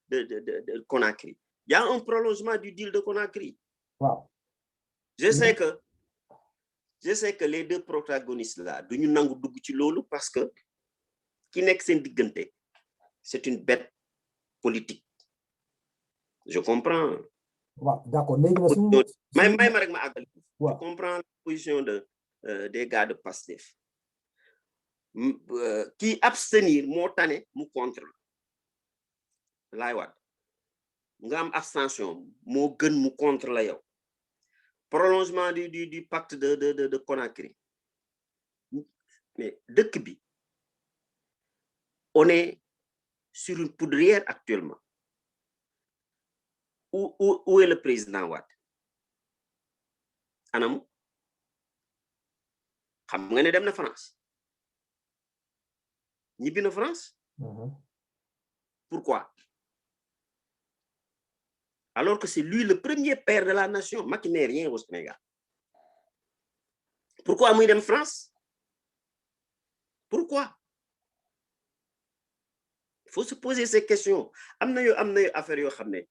Speaker 2: de Conakry. Il y a un prolongement du deal de Conakry.
Speaker 1: Wow.
Speaker 2: Je sais que les deux protagonistes là duñu nangu dugg ci loolu parce que ki nekk seen diggante c'est une bête politique. Je comprends.
Speaker 1: Wow, d'accord. Léegi
Speaker 2: may ma rek ma àggali. Je comprends la position des gars de Pastef. Qui abstenir moo tane mu contre Laye Wade nga am abstention moo gën mu contre la yow prolongement du pacte de Conakry mais dëkk bi on est sur une poudrière actuellement où est le président Wade anamu xam nga ne dem na France ñibbi na France. Pourquoi? Alors que c'est lui le premier père de la nation. Macky n'est rien au Sénégal. Pourquoi muy dem France? Pourquoi? Il faut se poser ces questions. Am na affaire yoo xam ne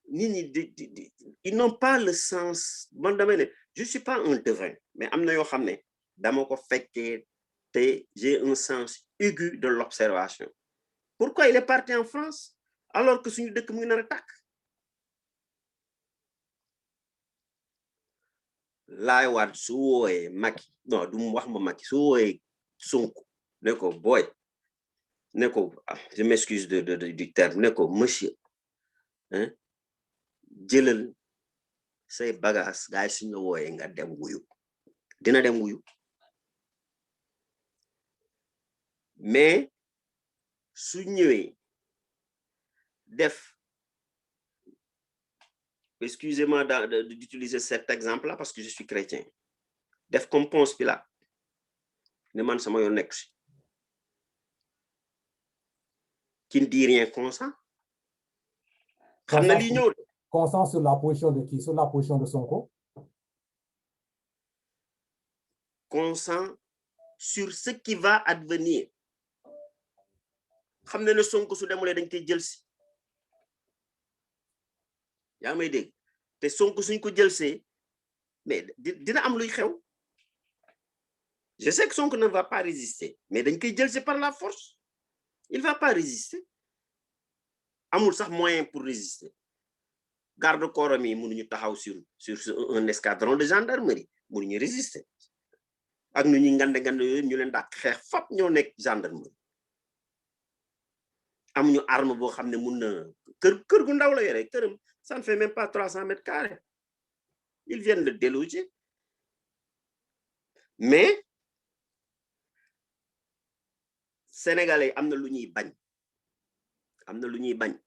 Speaker 2: nit ñi ils n'ont pas le sens. Man dama ne je suis pas un devin mais am na yoo xam ne dama ko fekkee te j'ai un sens aigu de l'observation. Pourquoi il est parti en France alors que suñu dëkk mu ngi nar a tàkk? Laye Wade su wooyee Macky non du mu wax ma Macky su wooyee Sonko ne ko boy ne ko je m'excuse du terme ne ko monsieur jëlal say bagages gars yi suñu wooyee nga dem wuyu dina dem wuyu mais su ñëwee def excusez-moi d'utiliser cet exemple-là parce que je suis chrétien def comme Ponce Pilate ne man sama yoon nekk si qui ne dit rien consent xam na lii ñëw
Speaker 1: consent sur la position de qui? Sur la position de Sonko?
Speaker 2: Consent sur ce qui va advenir. xam na ne Sonko su demulee dañ koy jël si yaa may dégg te Sonko suñ ko jël see mais dina am luy xew je sais que Sonko ne va pas résister mais dañ koy jël si par la force il va pas résister amul sax moyen pour résister garde corps yi mënuñu taxaw sur un escadron de gendarmerie mënuñu résister ak ñu ñi ngande yooyu ñu leen dàq xeex fap ñoo nekk gendarmerie amuñu arme boo xam ne mun na kër gu ndaw la yore këram ça ne fait même pas 300 mètres carrés ils viennent le déloger mais sénégalais am na lu ñuy bañ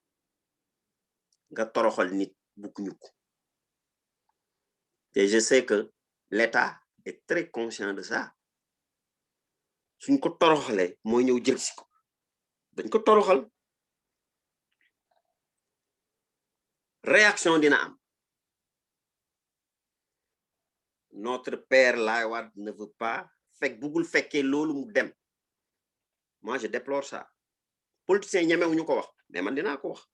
Speaker 2: nga toroxal nit bukkuñu ko et je sais que l'État est très conscient de ça suñ ko toroxalee mooy ñëw jël si ko dañ ko toroxal réaction dina am notre père Laye Wade ne veut pas buggul fekkee loolu mu dem moi je déplore ça politiciens ñemewuñu ko wax mais man dinaa ko wax.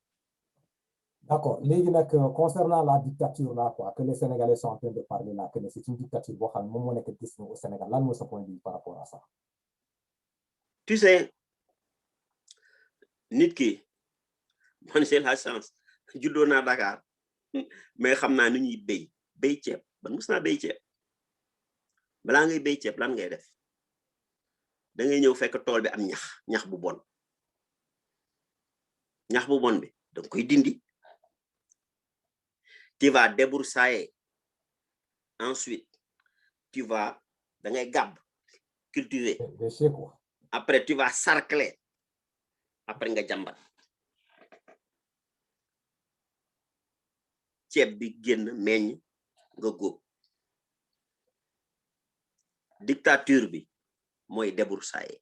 Speaker 1: D'accord. Léegi nag concernant la dictature là quoi que les Sénégalais sont en train de parler là que c'est une dictature boo xam ne moom moo nekk gis au Sénégal lan mooy sa point de vue par rapport à ça.
Speaker 2: Tu sais nit ki man j'ai la chance juddoo naa Dakar mais xam naa ni ñuy béy ceeb man mus naa béy ceeb balaa ngay béy ceeb lan ngay def da ngay ñëw fekk tool bi am ñax bu bon bi da nga koy dindi tu vas débroussailler ensuite tu vas da ngay gàbb cultiver après tu vas sarcler après nga jàmbat ceeb bi génn meññ nga góob dictature bi mooy débroussailler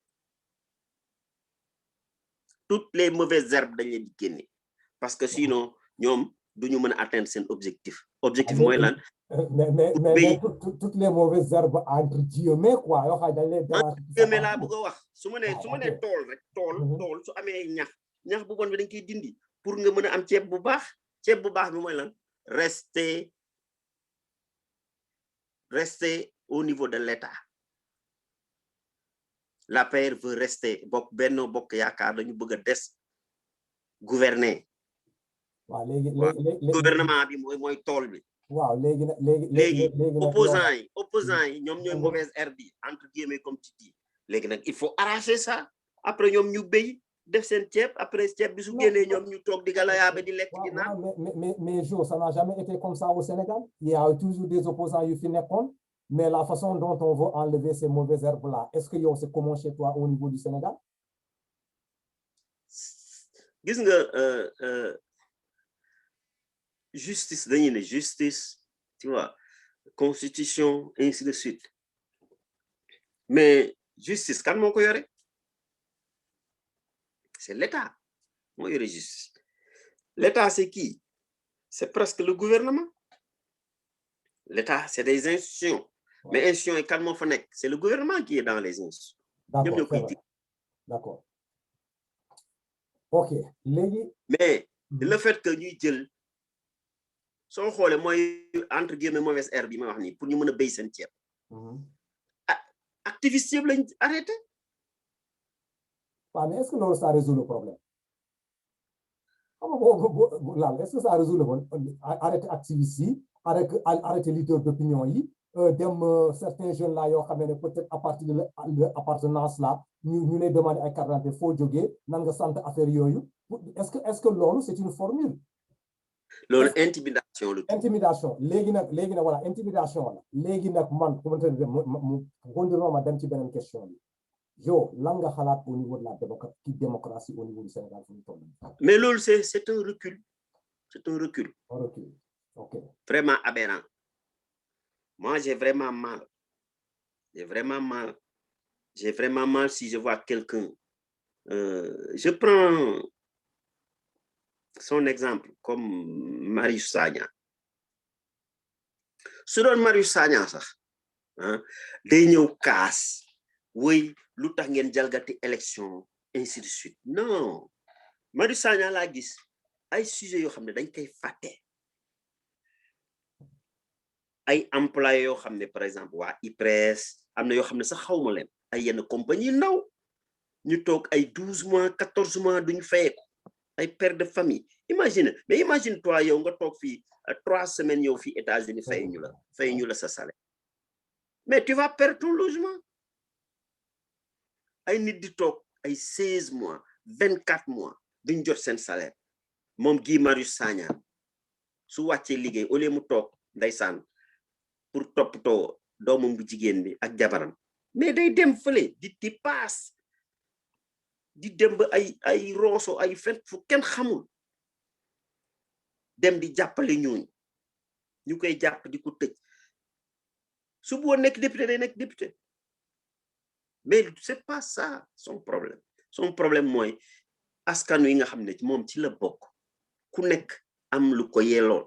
Speaker 2: toutes les mauvaises herbes dañ leen di génne parce que sinon ñoom duñu mën a atteindre seen objectif mooy lan
Speaker 1: mais toutes les mauvaises herbes entre guillemets quoi yoo xam dañ leen
Speaker 2: guillemets laa bëgg a wax su ma nee tool rek tool su amee ñax bu bon bi dañ koy dindi pour nga mën a am ceeb bu baax bi mooy lan rester au niveau de l'État. L'APR veut rester Benno Bokk Yaakaar dañu bëgg a des gouverner.
Speaker 1: waaw léegi
Speaker 2: gouvernement bi mooy tool bi.
Speaker 1: waaw
Speaker 2: léegi opposants yi ñoom ñooy mauvaise herbe yi entre guillemets comme tu dis léegi nag il faut arracher ça après ñoom ñu béy def seen ceeb après ceeb bi su génnee ñoom ñu toog di galayaabe di lekk di naan.
Speaker 1: mais Jo, ça n'a jamais été comme ça au Sénégal. Il y a toujours des opposants yu fi nekkoon. Mais la façon dont on veut enlever ces mauvaises herbes-là, est-ce que c'est comment chez toi au niveau du Sénégal?
Speaker 2: Gis nga justice dañuy ne justice, tu vois, constitution, ainsi de suite. Mais justice, kan moo ko yore? C'est l'État moo yore justice. L'État, c'est qui? C'est presque le gouvernement. L'État, c'est des institutions. Mais institutions et kan moo fa nekk, c'est le gouvernement qui est dans les institutions.
Speaker 1: D'accord. Ok.
Speaker 2: Mais le fait que ñuy jël soo xoolee mooy entre guillemets mauvaise herbe yi ma wax nii pour ñu mën a béy seen ceeb. Activistes yëpp lañ arrêté.
Speaker 1: Mais est-ce que loolu ça résout le problème? Est-ce que ça résout le problème? Arrêter activistes yi, arrêter leader d'opinion yi, certains jeunes là yoo xam ne peut-être à partir de l'appartenance là ñu lay demander ay carte d'identité foo jógee nan nga sant affaire yooyu. Est-ce que loolu c'est une formule?
Speaker 2: Loolu intimidation la.
Speaker 1: Intimidation léegi nag voilà intimidation la léegi nag man continuons ma dem ci beneen question bi yow lan nga xalaat au niveau de la démocratie au niveau du Sénégal fu ñu toll.
Speaker 2: Mais loolu c'est un recul. C'est un recul.
Speaker 1: Un recul. Ok.
Speaker 2: Vraiment aberrant. Moi j'ai vraiment mal. J'ai vraiment mal si je vois quelqu'un. Je prends son exemple comme Marius Sagna. Su doon Marius Sagna sax day ñëw kaas woy lu tax ngeen jalgati élection ainsi de suite. Non, Marius Sagna laa gis ay sujet yoo xam ne dañ koy fàtte. Ay employés yoo xam ne par exemple waa IPRES am na yoo xam ne sax xawma leen ay yenn compagnie ndaw ñu toog ay 12 mois 14 mois duñu fayeeku ay père de famille. Imagine toi yow nga toog fii 3 semaines yow fii États-Unis fay ñu la sa salaire. Mais tu vas perdre ton logement. Ay nit di toog ay 16 mois 24 mois duñ jot seen salaire. Moom Guy Marius Sagna su wàccee liggéey au lieu mu toog ndeysaan pour toppatoo doomam bu jigéen bi ak jabaram mais day dem fële di paas di dem ba ay Rosso ay fen fu kenn xamul dem di jàppale ñooñu ñu koy jàpp di ko tëj su boo nekk député day nekk député mais c'est pas ça son problème mooy askan wi nga xam ne moom ci la bokk ku nekk am lu ko yeloon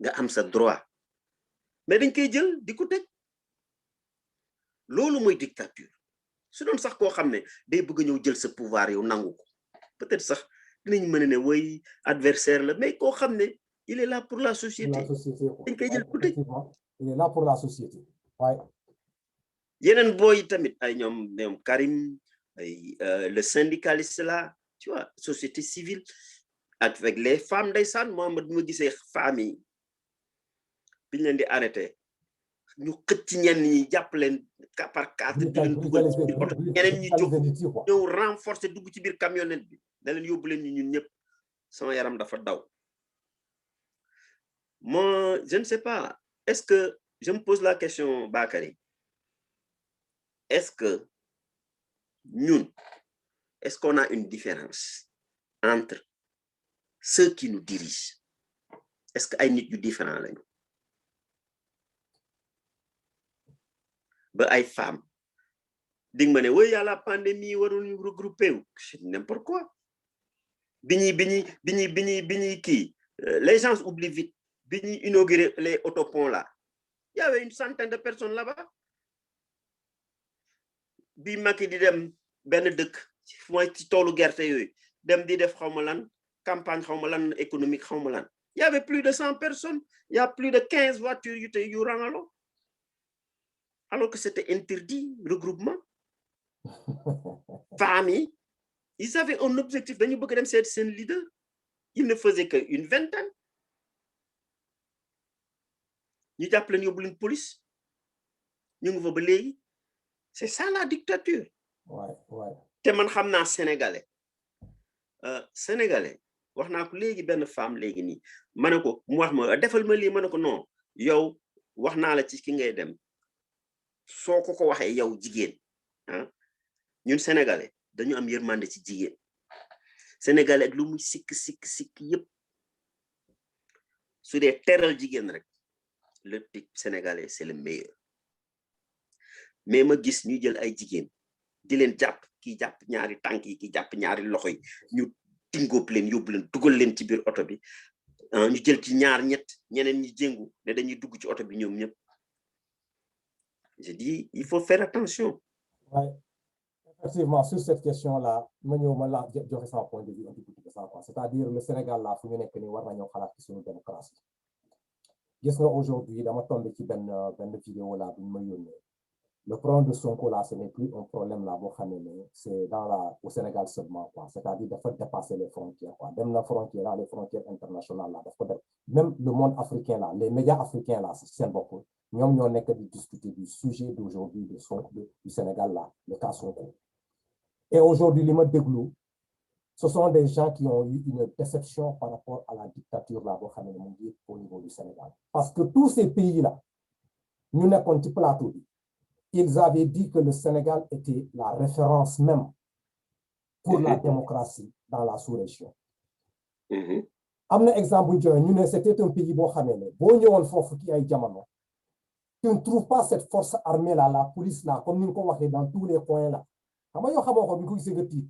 Speaker 2: nga am sa droit mais dañ koy jël di ko tëj loolu mooy dictature. Su doon sax koo xam ne day bëgg ñëw jël sa pouvoir yow nangu ko peut-être ça dinañ mën a ne way adversaire la mais koo xam ne il est là pour la société.
Speaker 1: La société, quoi.
Speaker 2: dañ koy jël ku tëj.
Speaker 1: Effectivement, il est là pour la société. Ouais.
Speaker 2: yeneen booy tamit ay ñoom Karim ay le syndicaliste là tu vois société civile avec les femmes ndeysaan Mohamed bi ma gisee femmes yi biñ leen di arrêté ñu xëcc ci ñenn ñi jàpp leen par quatre di leen dugal ci biir oto ñeneen ñi jóg ñëw renforcer dugg ci biir camionnette bi da leen yóbbu leen ñun ñëpp sama yaram dafa daw. Moi je ne sais pas, est-ce que je me pose la question Bakary, est-ce que ñun est-ce qu'on a une différence entre ceux qui nous dirigent, est-ce que ay nit yu différent lañu ba ay femmes dig ma ne oui à la pandémie warul ñu regrouper wu n'importe quoi bi ñuy kii les gens oublient vite bi ñuy inaugurer les autoponts là il y avait une centaine de personnes là-bas bi Macky di dem benn dëkk mooy ci toolu gerte yooyu dem di def xawma lan campagne xawma lan économique xawma lan il y avait plus de 100 personnes, il y a plus de 15 voitures yu rangalo alors que c'était interdit regroupement. Famille, ils avaient un objectif dañu bëgg dem seet seen leader, il ne faisait que une vingtaine. ñu jàpp leen yóbbu leen police ñu ngi fa ba léegi. C'est ça la dictature.
Speaker 1: Ouais.
Speaker 2: te man xam naa sénégalais wax naa ko léegi benn femme léegi nii ma ne ko mu wax ma defal ma lii ma ne ko non yow wax naa la ci ki ngay dem soo ko waxee yow jigéen ah ñun sénégalais dañu am yërmande ci jigéen sénégalais ak lu muy sikk yëpp su dee teral jigéen rek le type sénégalais c'est le meilleur mais ma gis ñu jël ay jigéen di leen jàpp kii jàpp ñaari tànk yi kii jàpp ñaari loxo yi ñu tingóob leen yóbbu leen dugal leen ci biir oto bi ñu jël ci ñaar ñett ñeneen ñi jéngu ne dañuy dugg ci oto bi ñoom ñëpp. Je dis il faut faire attention.
Speaker 1: Ouais. Effectivement, sur cette question-là, ma ñëw ma la joxe sama point de vue un petit peu de ça quoi. C'est-à-dire le Sénégal là fu ñu nekk nii war nañoo xalaat ci suñu démocratie. Gis nga aujourd'hui dama tombé ci benn vidéo là bu ñu ma yónnee. Le problème de Sonko là, ce n'est plus un problème là, c'est au Sénégal seulement, quoi. C'est-à-dire de faire dépasser les frontières, quoi. Même les frontières internationales là, même le monde africain là, les médias africains là, c'est beaucoup. Nous n'avons que de discuter du sujet d'aujourd'hui du Sénégal là, le cas Sonko. Et aujourd'hui, les modes de glou, ce sont des gens qui ont eu une déception par rapport à la dictature là, au niveau du Sénégal. Parce que tous ces pays là, nous n'avons pas de plateau. Ils avaient dit que le Sénégal était la référence même pour la démocratie dans la sous-région. Am na exemple bu ñu ne c'était un pays boo xamee ne boo ñëwoon foofu ci ay jamono tu ne trouves pas cette force armée là, la police là, comme ni nga ko waxee dans tous les coins là. Xam nga yoo xamoo ko bi ko gisee nga tiit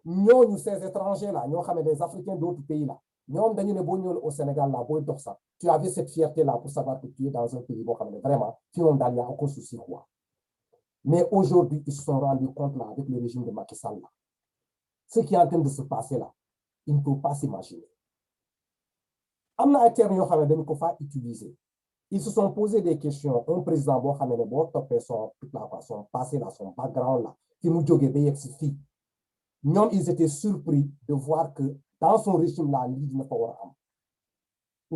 Speaker 1: ñooñu ces étrangers là ñoo xam ne des Africains d'autres pays là ñoom dañu ne boo ñëwoon au Sénégal là booy dox sax tu avais cette fierté là pour savoir que tu es dans un pays boo xam ne vraiment fi moom daal y a aucun souci quoi. Mais aujourd'hui, ils se sont rendus compte là, avec le régime de Macky Sall là. Ce qui est en train de se passer là, ils ne peuvent pas s'imaginer. Il y a des termes qu'ils ne peuvent pas utiliser. Ils se sont posé des questions. Un président, son passé là, son background là, ils étaient surpris de voir que dans son régime là, il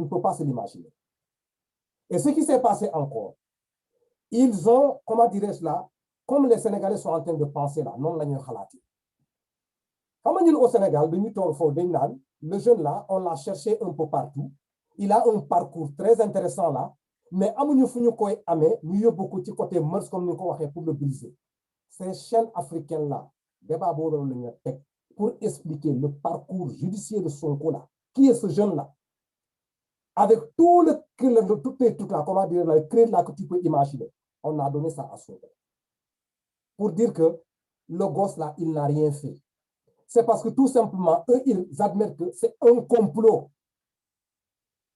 Speaker 1: ne peut pas se l'imaginer. Et ce qui s'est passé encore, ils ont, comment dirais-je là, comme les Sénégalais sont en train de penser là, non la ñuy xalaati. Xam nga ñun au Sénégal dañu toog foofu dañ naan le jeune là on l'a cherché un peu partout, il a un parcours très intéressant là, mais amuñu fu ñu koy amee ñu yóbbu ko ci côté mœurs comme ni ko waxee pour le briser. Ces chaînes africaines là débat boobu la ñu teg pour expliquer le parcours judiciaire de Sonko là, qui est ce jeune là, avec tout toutes les trucs là, comment dire, le crédit là que tu peux imaginer. On a donné ça à Sonko. Pour dire que le gosse là, il n'a rien fait. C'est parce que tout simplement, eux, ils admettent que c'est un complot.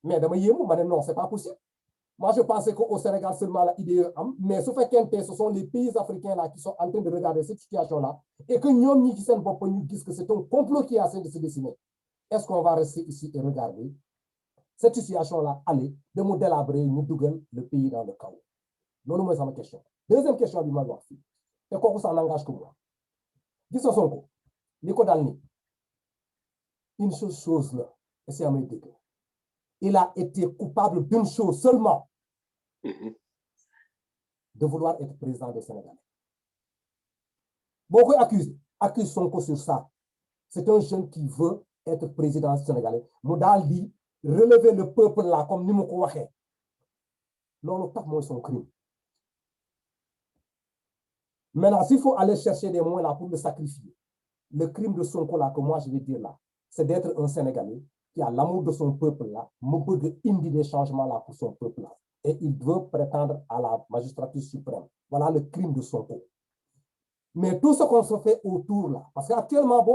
Speaker 1: Mais non, c'est pas possible. Moi, je pensais qu'au Sénégal seulement, la idée, mais ce sont les pays africains là qui sont en train de regarder cette situation-là et que nous, nous disent que c'est un complot qui est en train de se dessiner. Est-ce qu'on va rester ici et regarder cette situation-là aller de nous délabrer, nous dougal le pays dans le chaos? Non, c'est ma question. Deuxième question, et quoi ça n'engage que moi. Dis-moi Sonko, Nico Dalni, une chose là, et c'est à me dire. Il a été coupable d'une chose seulement, de vouloir être président des Sénégalais. Beaucoup accusent Sonko sur ça. C'est un jeune qui veut être président sénégalais. Moudal dit, relever le peuple là, comme nous m'avons dit. Non, le son crime. Maintenant, s'il faut aller chercher des moyens là pour le sacrifier, le crime de Sonko là, que moi je vais dire là, c'est d'être un Sénégalais qui a l'amour de son peuple là, me peut indi des changements là pour son peuple là. Et il veut prétendre à la magistrature suprême. Voilà le crime de Sonko. Mais tout ce qu'on se fait autour là, parce qu'actuellement,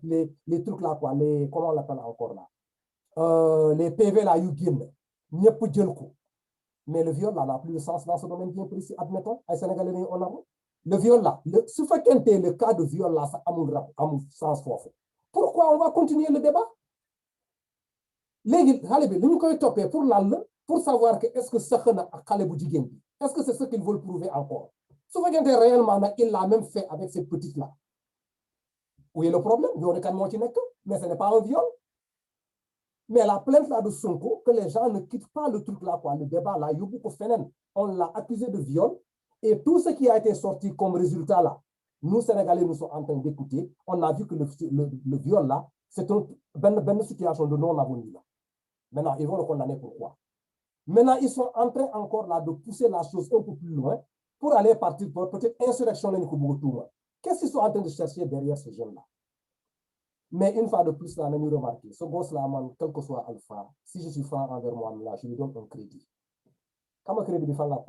Speaker 1: les trucs là, quoi, comment on l'appelle encore là, les PV là, mais le viol là n'a plus de sens dans ce domaine bien précis, admettons, les Sénégalais on a. Le viol là, ce fait le cas de viol là, ça a un sens fort. Pourquoi on va continuer le débat? Pour savoir que est-ce que est-ce que c'est ce qu'ils veulent prouver encore? Ce que réellement, il l'a même fait avec cette petite-là. Où est le problème? Mais ce n'est pas un viol. Mais la plainte là de Sonko, que les gens ne quittent pas le truc là, quoi, le débat là, on l'a accusé de viol. Et tout ce qui a été sorti comme résultat là, nous, Sénégalais, nous sommes en train d'écouter. On a vu que le viol là, c'est une situation de non-avenir. Maintenant, ils vont le condamner pourquoi? Maintenant, ils sont en train encore là de pousser la chose un peu plus loin pour aller partir pour peut-être insurrection. Qu'est-ce qu'ils sont en train de chercher derrière ce jeune-là? Mais une fois de plus, là, nous remarqué, ce gosse-là, quel que soit Alpha, si je suis franc envers moi, là, je lui donne un crédit. Quand un crédit, il faut la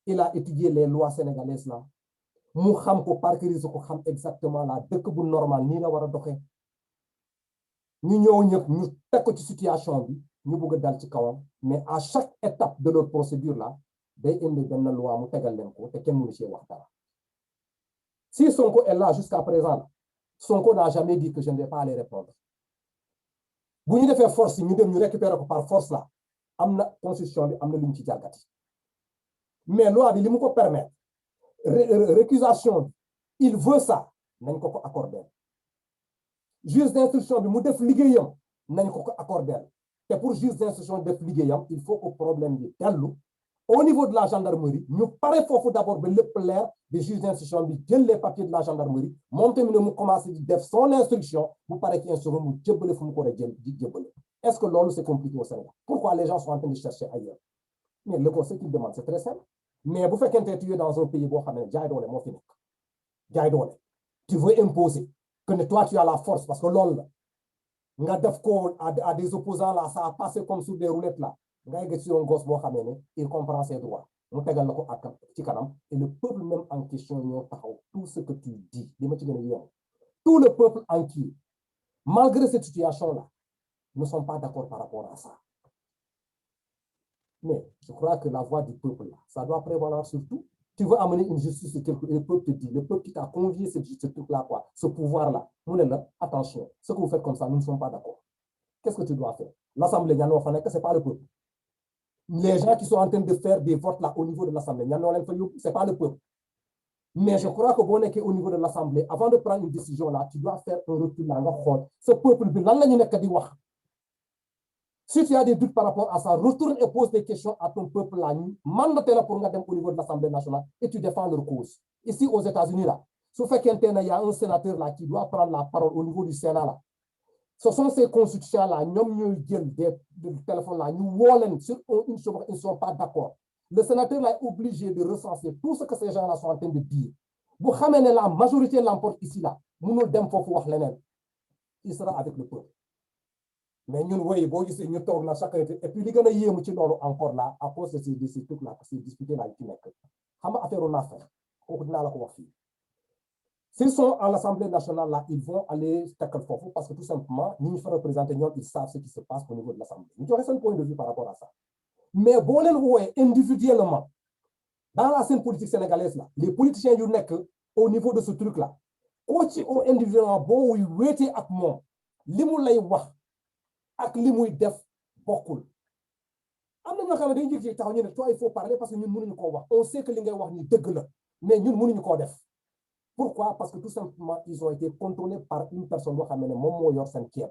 Speaker 1: il a étudié les lois sénégalaises là. Mu xam ko parcourir ko xam exactement la dëkk bu normal ni la wara doxé ñu ñëw ñëpp ñu tek ko ci situation bi ñu bëgg dal ci kawam mais à chaque étape de leur procédure là day indi benn loi mu tegal leen ko te kenn mënu ci wax dara. Si Sonko est là jusqu'à présent, Sonko n'a jamais dit que je ne vais pas aller répondre. Bu ñu défé force ñu dem ñu récupérer ko par force là amna constitution bi amna luñ ci jalgati. Mais loi bi limu ko permettre récusation, il veut ça, nañ ko ko accorder. Juge d'instruction bi mu def liggéeyam nañ ko ko accorder. Et pour juge d'instruction def liggéeyam, il faut que problème bi dellu au niveau de la gendarmerie, ñu paré fofu d'abord ba lepp leer des juges d'instruction bi jël les papiers de la gendarmerie, moom tamit mu commencé di def son instruction, bu paré ci instruction mu jëbële fu mu ko jël di jëbële. Est-ce que lolu c'est compliqué au Sénégal? Pourquoi les gens sont en train de chercher ailleurs? Mais le conseil qu'ils demandent, c'est très simple. Mais vous faites qu'un tu es dans un pays où tu veux imposer que toi tu as la force parce que l'on a des opposants là, ça a passé comme sur des roulettes là. Il comprend ses droits. Et le peuple même en question, tout ce que tu dis, tout le peuple entier, malgré cette situation là, ne sont pas d'accord par rapport à ça. Mais je crois que la voix du peuple, là, ça doit prévaloir surtout. Tu veux amener une justice, le peuple te dit, le peuple qui t'a convié ce truc-là, quoi, ce pouvoir-là. Nous, là, attention, ce que vous faites comme ça, nous ne sommes pas d'accord. Qu'est-ce que tu dois faire? L'Assemblée, ce n'est pas le peuple. Les gens qui sont en train de faire des votes là au niveau de l'Assemblée, ce n'est pas le peuple. Mais je crois que bon, au niveau de l'Assemblée, avant de prendre une décision là, tu dois faire un recul là. Ce peuple, si tu as des doutes par rapport à ça, retourne et pose des questions à ton peuple là. Mandate-la pour regarder au niveau de l'Assemblée nationale et tu défends leur cause. Ici aux États-Unis là, sauf qu'il y a un sénateur là qui doit prendre la parole au niveau du Sénat là. Ce sont ces constitutions là, nous des téléphones là, nous volons sur une chose, ils ne sont pas d'accord. Le sénateur là est obligé de recenser tout ce que ces gens là sont en train de dire. Vous ramenez la majorité l'emporte ici là, il sera avec le peuple. Mais nous voyons, nous tournons là chaque été. Et puis, les gens encore là, à cause de ces trucs là, ces disputés là, qui n'est que. Comment affaire on a fait? S'ils sont à l'Assemblée nationale, là, ils vont aller tackle fofu parce que tout simplement, ils représenter, ils savent ce qui se passe au niveau de l'Assemblée. Nous avons un point de vue par rapport à ça. Mais bon, individuellement, dans la scène politique sénégalaise, là, les politiciens, ils n'ont que au niveau de ce truc-là. Quand ils ont individuellement, bon, ils waitent avec moi, li mu lay wax ak li muy def bokul. Am na ñoo xam ne dañuy jékki taxaw ñu ne toi il faut parler parce que ñun mënuñu koo wax. On sait que li ngay wax ni dëgg la, mais ñun mënuñu koo def. Pourquoi? Parce que tout simplement, ils ont été contrôlés par une personne qui a amené mon yor sen kieb.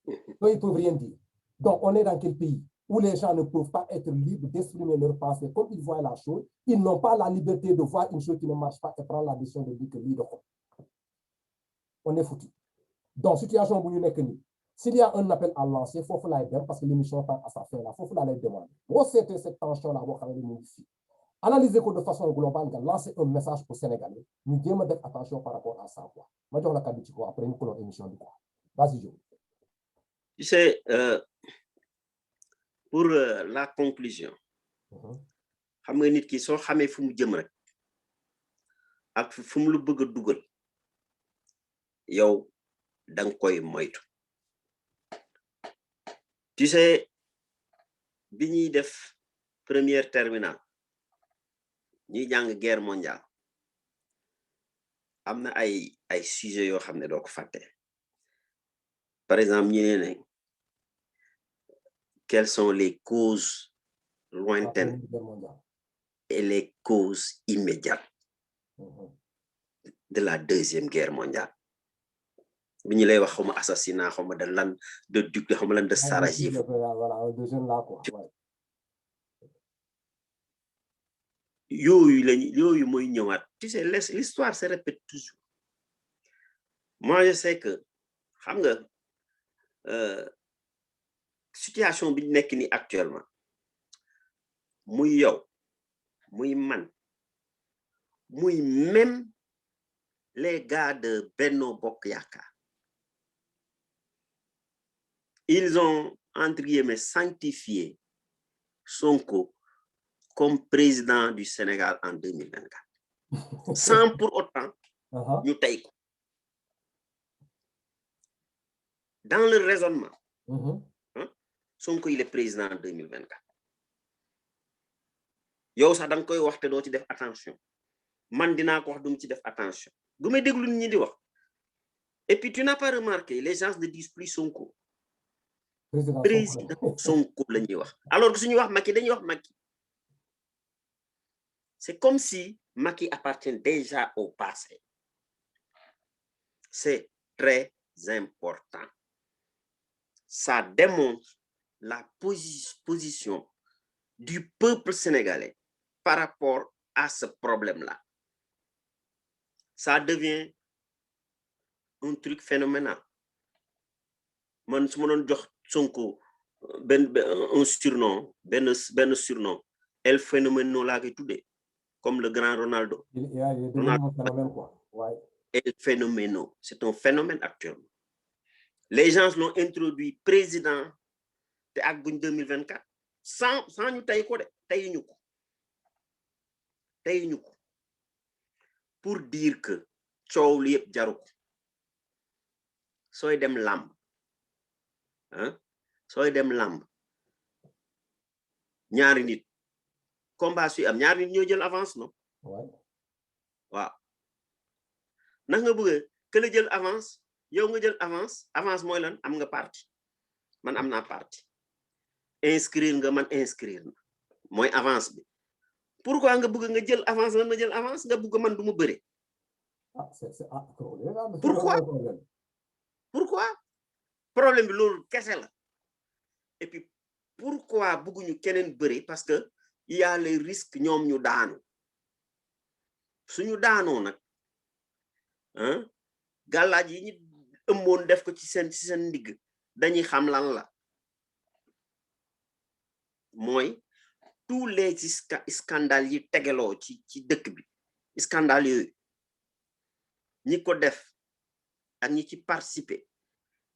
Speaker 1: Donc, ils peuvent rien dire. Donc, on est dans quel pays où les gens ne peuvent pas être libres d'exprimer leurs pensées comme ils voient la chose. Ils n'ont pas la liberté de voir une chose qui ne marche pas et prendre la décision de dire que lui, on est foutu. Donc, situation où s'il y a un appel à lancer, il faut que l'aide parce que l'émission tend à sa fin là. Il faut que l'aide demande. C'était cette tension-là, analyser de façon globale, lancer un message aux Sénégalais. Nous devons faire attention par rapport à ça. Moi, je vais la dire après une émission. Vas-y, Joe.
Speaker 2: Tu sais, pour la conclusion, xam nga nit ki soo xamee fu mu jëm rek ak fu mu lu bëgg a dugal yow dang koy moytu. Tu sais, bi ñuy def première terminale ñuy jàng guerre mondiale am na ay sujets yoo xam ne doo ko fàtte. Par exemple, ñu ne quelles sont les causes lointaines et les causes immédiates de la Deuxième Guerre mondiale. Bi ñu lay wax xawma assassinat xawma de lan de duc xawma lan de Sarajevo. Yooyu mooy ñëwaat. Tu sais, l'histoire se répète toujours. Moi, je sais que xam nga situation bi nekk ni actuellement muy yow muy man muy même les gars de Benno Bokk Yaakaar ils ont entre guillemets sanctifié Sonko comme président du Sénégal en 2024 sans pour autant ñu tey ko dans le raisonnement. Sonko il est président en 2024. yow sax dang koy wax te doo ci def attention man dinaa ko wax dum ci def attention bu may déglu nit ñi di wax. Et puis tu n'as pas remarqué les gens ne disent plus Sonko. Président Sonko la ñuy wax alors que suñu wax Macky dañuy wax Macky. C'est comme si Macky appartient déjà au passé. C'est très important. Ça démontre la position du peuple sénégalais par rapport à ce problème-là. Ça devient un truc phénoménal. Man su ma doon jox Sonko un surnom, ben surnom, El Phénoméno laa koy tuddee comme le grand Ronaldo. El Phénoméno, c'est un phénomène actuellement. Les gens l'ont introduit président de ak buñ 2024 sans ñu tay ko de tayuñu ko pour dire que coow li yëpp jaru ko sooy dem làmb ñaari nit combat suy am ñaari nit ñoo jël avance non waaw ndax nga bëgg que la jël avance yow nga jël avance mooy lan am nga parti man am naa parti inscrire nga man inscrire na mooy avance bi pourquoi nga bëgg nga jël avance man ma jël avance nga bëgg man du ma bëre pourquoi problème bi loolu kese la. Et puis pourquoi bëgguñu keneen bëre parce que il y a les risques ñoom ñu daanu suñu daanoo nag gàllaaj yi ñu ëmboon def ko ci seen ndigg dañuy xam lan la mooy tous les scandales yi tegeloo ci dëkk bi scandale yooyu ñi ko def ak ñi ci participer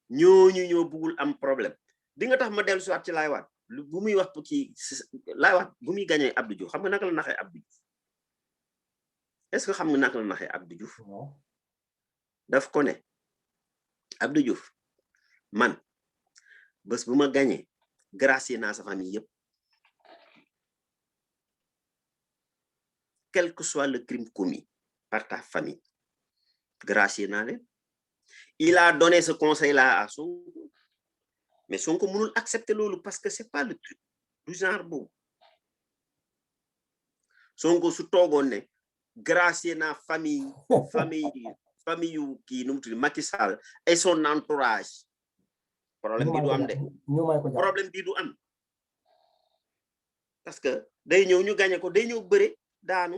Speaker 2: ñooñu ñoo bëggul am problème. Di nga tax ma dellu si waat ci Laay Wade bu muy wax ci Laay Wade bu muy gagné Abdou Diouf xam nga naka la naxee Abdou Diouf est-ce que xam nga naka la naxee Abdou Diouf
Speaker 1: non
Speaker 2: daf ko ne Abdou Diouf man bés bu ma gagné gracier naa sa famille yëpp quel que soit le crime commis par ta famille gracier naa leen il a donné ce conseil-là à Sonko mais Sonko mënul accepter loolu parce que c'est pas le truc du genre boobu Sonko su toogoon ne gracier naa famille yu kii nu mu tudd Macky Sall et son entourage problème bi du am de problème bi du am parce que day ñëw ñu gagné ko day ñëw bëre daanu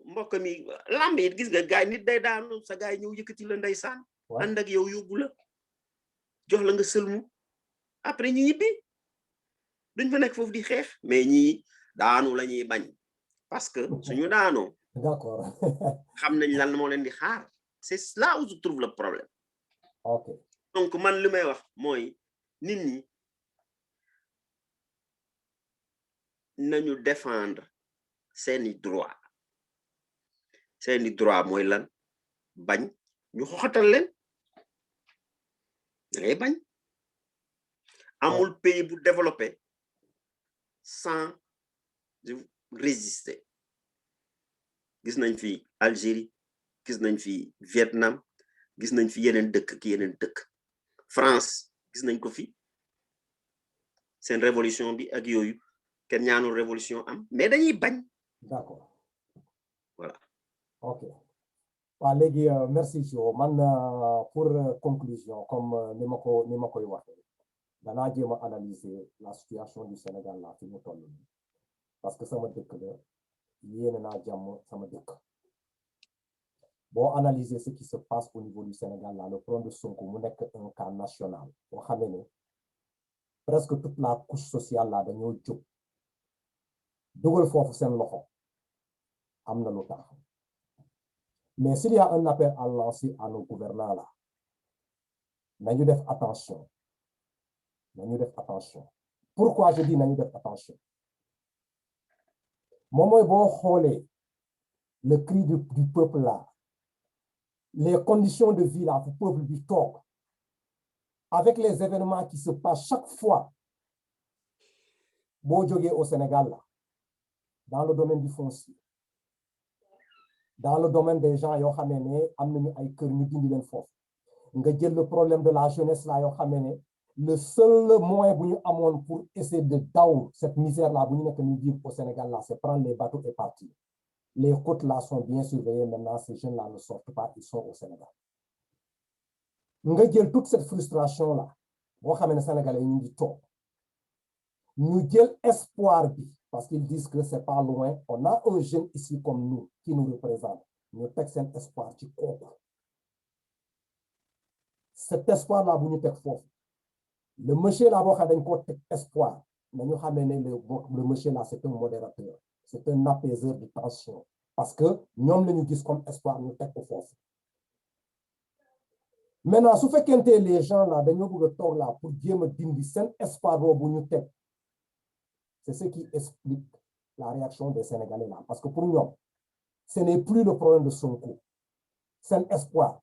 Speaker 2: mbokk mi lamb yi gis nga gaay nit day daanu sa gaay ñëw yëkkati la ndeysaan ànd ak yow yóbbu la jox la nga sëlmu après ñu ñibbi duñ fa nekk foofu di xeex mais ñii daanu la ñuy bañ parce que suñu daanoo
Speaker 1: d'accord
Speaker 2: xam nañ lan moo leen di xaar c'est là où se trouve le problème
Speaker 1: ok
Speaker 2: donc man li may wax mooy nit ñi nañu défendre seeni droit mooy lan bañ ñu xoxatal leen da ngay bañ amul pays bu développé sans résister gis nañ fi Algérie gis nañ fi Vietnam gis nañ fi yeneen dëkk France gis nañ ko fi seen révolution bi ak yooyu kenn ñaanul révolution am mais dañuy bañ
Speaker 1: d'accord
Speaker 2: voilà
Speaker 1: ok waaw léegi merci Jo man pour conclusion comme ni ma koy waxee danaa jéem a analyser la situation du Sénégal là fi mu toll parce que sama dëkk la yéene naa jàmm sama dëkk boo analyser ce qui se passe au niveau du Sénégal là le problème de Sonko mu nekk un cas national boo xamee ne presque toute la couche sociale là dañoo jóg dugal foofu seen loxo am na lu tax mais s'il y a un appel à lancer à nos gouvernants là nañu def attention pourquoi je dis nañu def attention moom mooy boo xoolee le cri du peuple là les conditions de vie là fu peuple bi toog avec les événements qui se passent chaque fois boo jógee au Sénégal là dans le domaine du foncier dans le domaine des gens yoo xam ne am nañu ay kër ñu dindi leen foofu nga jël le problème de la jeunesse là yoo xam ne le seul moyen bu ñu amoon pour essayer de daw cette misère là bu ñu nekk ñu vivre au Sénégal là c'est prendre les bateaux et partir les côtes là sont bien surveillées maintenant ces jeunes là ne sortent pas ils sont au Sénégal nga jël toute cette frustration là boo xam ne Sénégalais ñu ngi toog ñu jël espoir bi parce qu'ils disent que c'est pas loin on a un jeune ici comme nous qui nous représente ñu teg seen espoir ci kooku cet espoir là bu ñu teg foofu le monsieur là boo xam dañ ko teg espoir nañu xamee ne le monsieur là c'est un modérateur c'est un apaiseur de tension parce que ñoom la ñu gis comme espoir ñu teg ko foofu maintenant su fekkente les gens là dañoo bëgg a toog là pour jéem a dindi seen espoir boobu ñu teg c'est ce qui explique la réaction des Sénégalais là parce que pour ñoom ce n'est plus le problème de Sonko seen espoir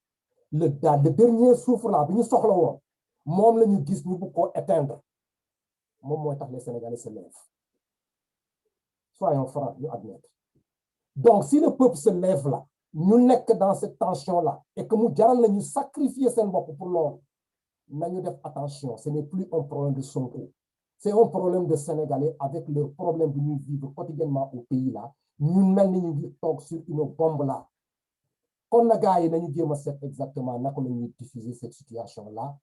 Speaker 1: le dernier souffle là bi ñu soxla woon moom la ñu gis ñu bëgg ko éteindre moom mooy tax les Sénégalais se lèvent soyons francs ñu admettre donc si le peuple se lève là ñu nekk dans cette tension là et que mu jaral na ñu sacrifier seen bopp pour loolu nañu def attention ce n'est plus un problème de Sonko c'est un problème de Sénégalais avec leur problème bi ñuy vivre quotidiennement au pays là ñun mel ni ñu ngi toog sur une bombe là kon na gars yi nañu jéem a seet exactement naka la ñuy diffuser cette situation là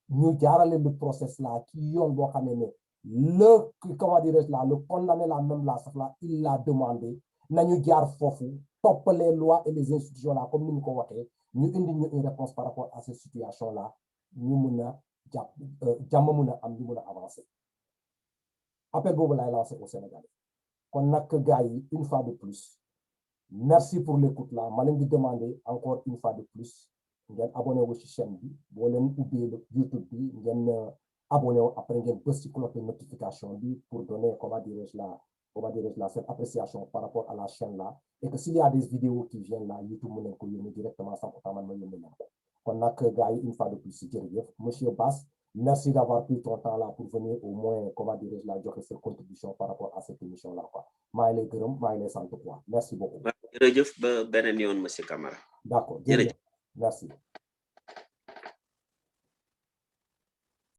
Speaker 1: ñu jaarale le process là ci yoon boo xam ne le comment dirais-je là le condamné là même là sax là il l'a demandé nañu jaar foofu topp les lois et les institutions là comme ni ñu ko waxee ñu indi ñu une réponse par rapport à cette situation là ñu mun a jàmm mun a am ñu mun a avancer appel boobu laay lancé au Sénégal kon nag gars yi une fois de plus merci pour l'écoute là ma leen di demander encore une fois de plus ngeen abonné wu ci chaîne bi boo leen ubbee YouTube bi ngeen abonné wu après ngeen bës ci cloche de notification bi pour donner comment dirais-je là on va dire cette appréciation par rapport à la chaîne là, et que s'il y a des vidéos qui viennent là, YouTube mën nañ ko yónnee directement sans autant man ma yónnee leen ko kon nag gars yi une fois de plus jërëjëf monsieur Bass, merci d'avoir pris ton temps là pour venir au moins comment dirais-je la joxe sa contribution par rapport à cette émission là quoi maa ngi lay gërëm maa ngi lay sant quoi merci beaucoup.
Speaker 2: jërëjëf ba beneen yoon monsieur Camara.
Speaker 1: D'accord jërëjëf merci.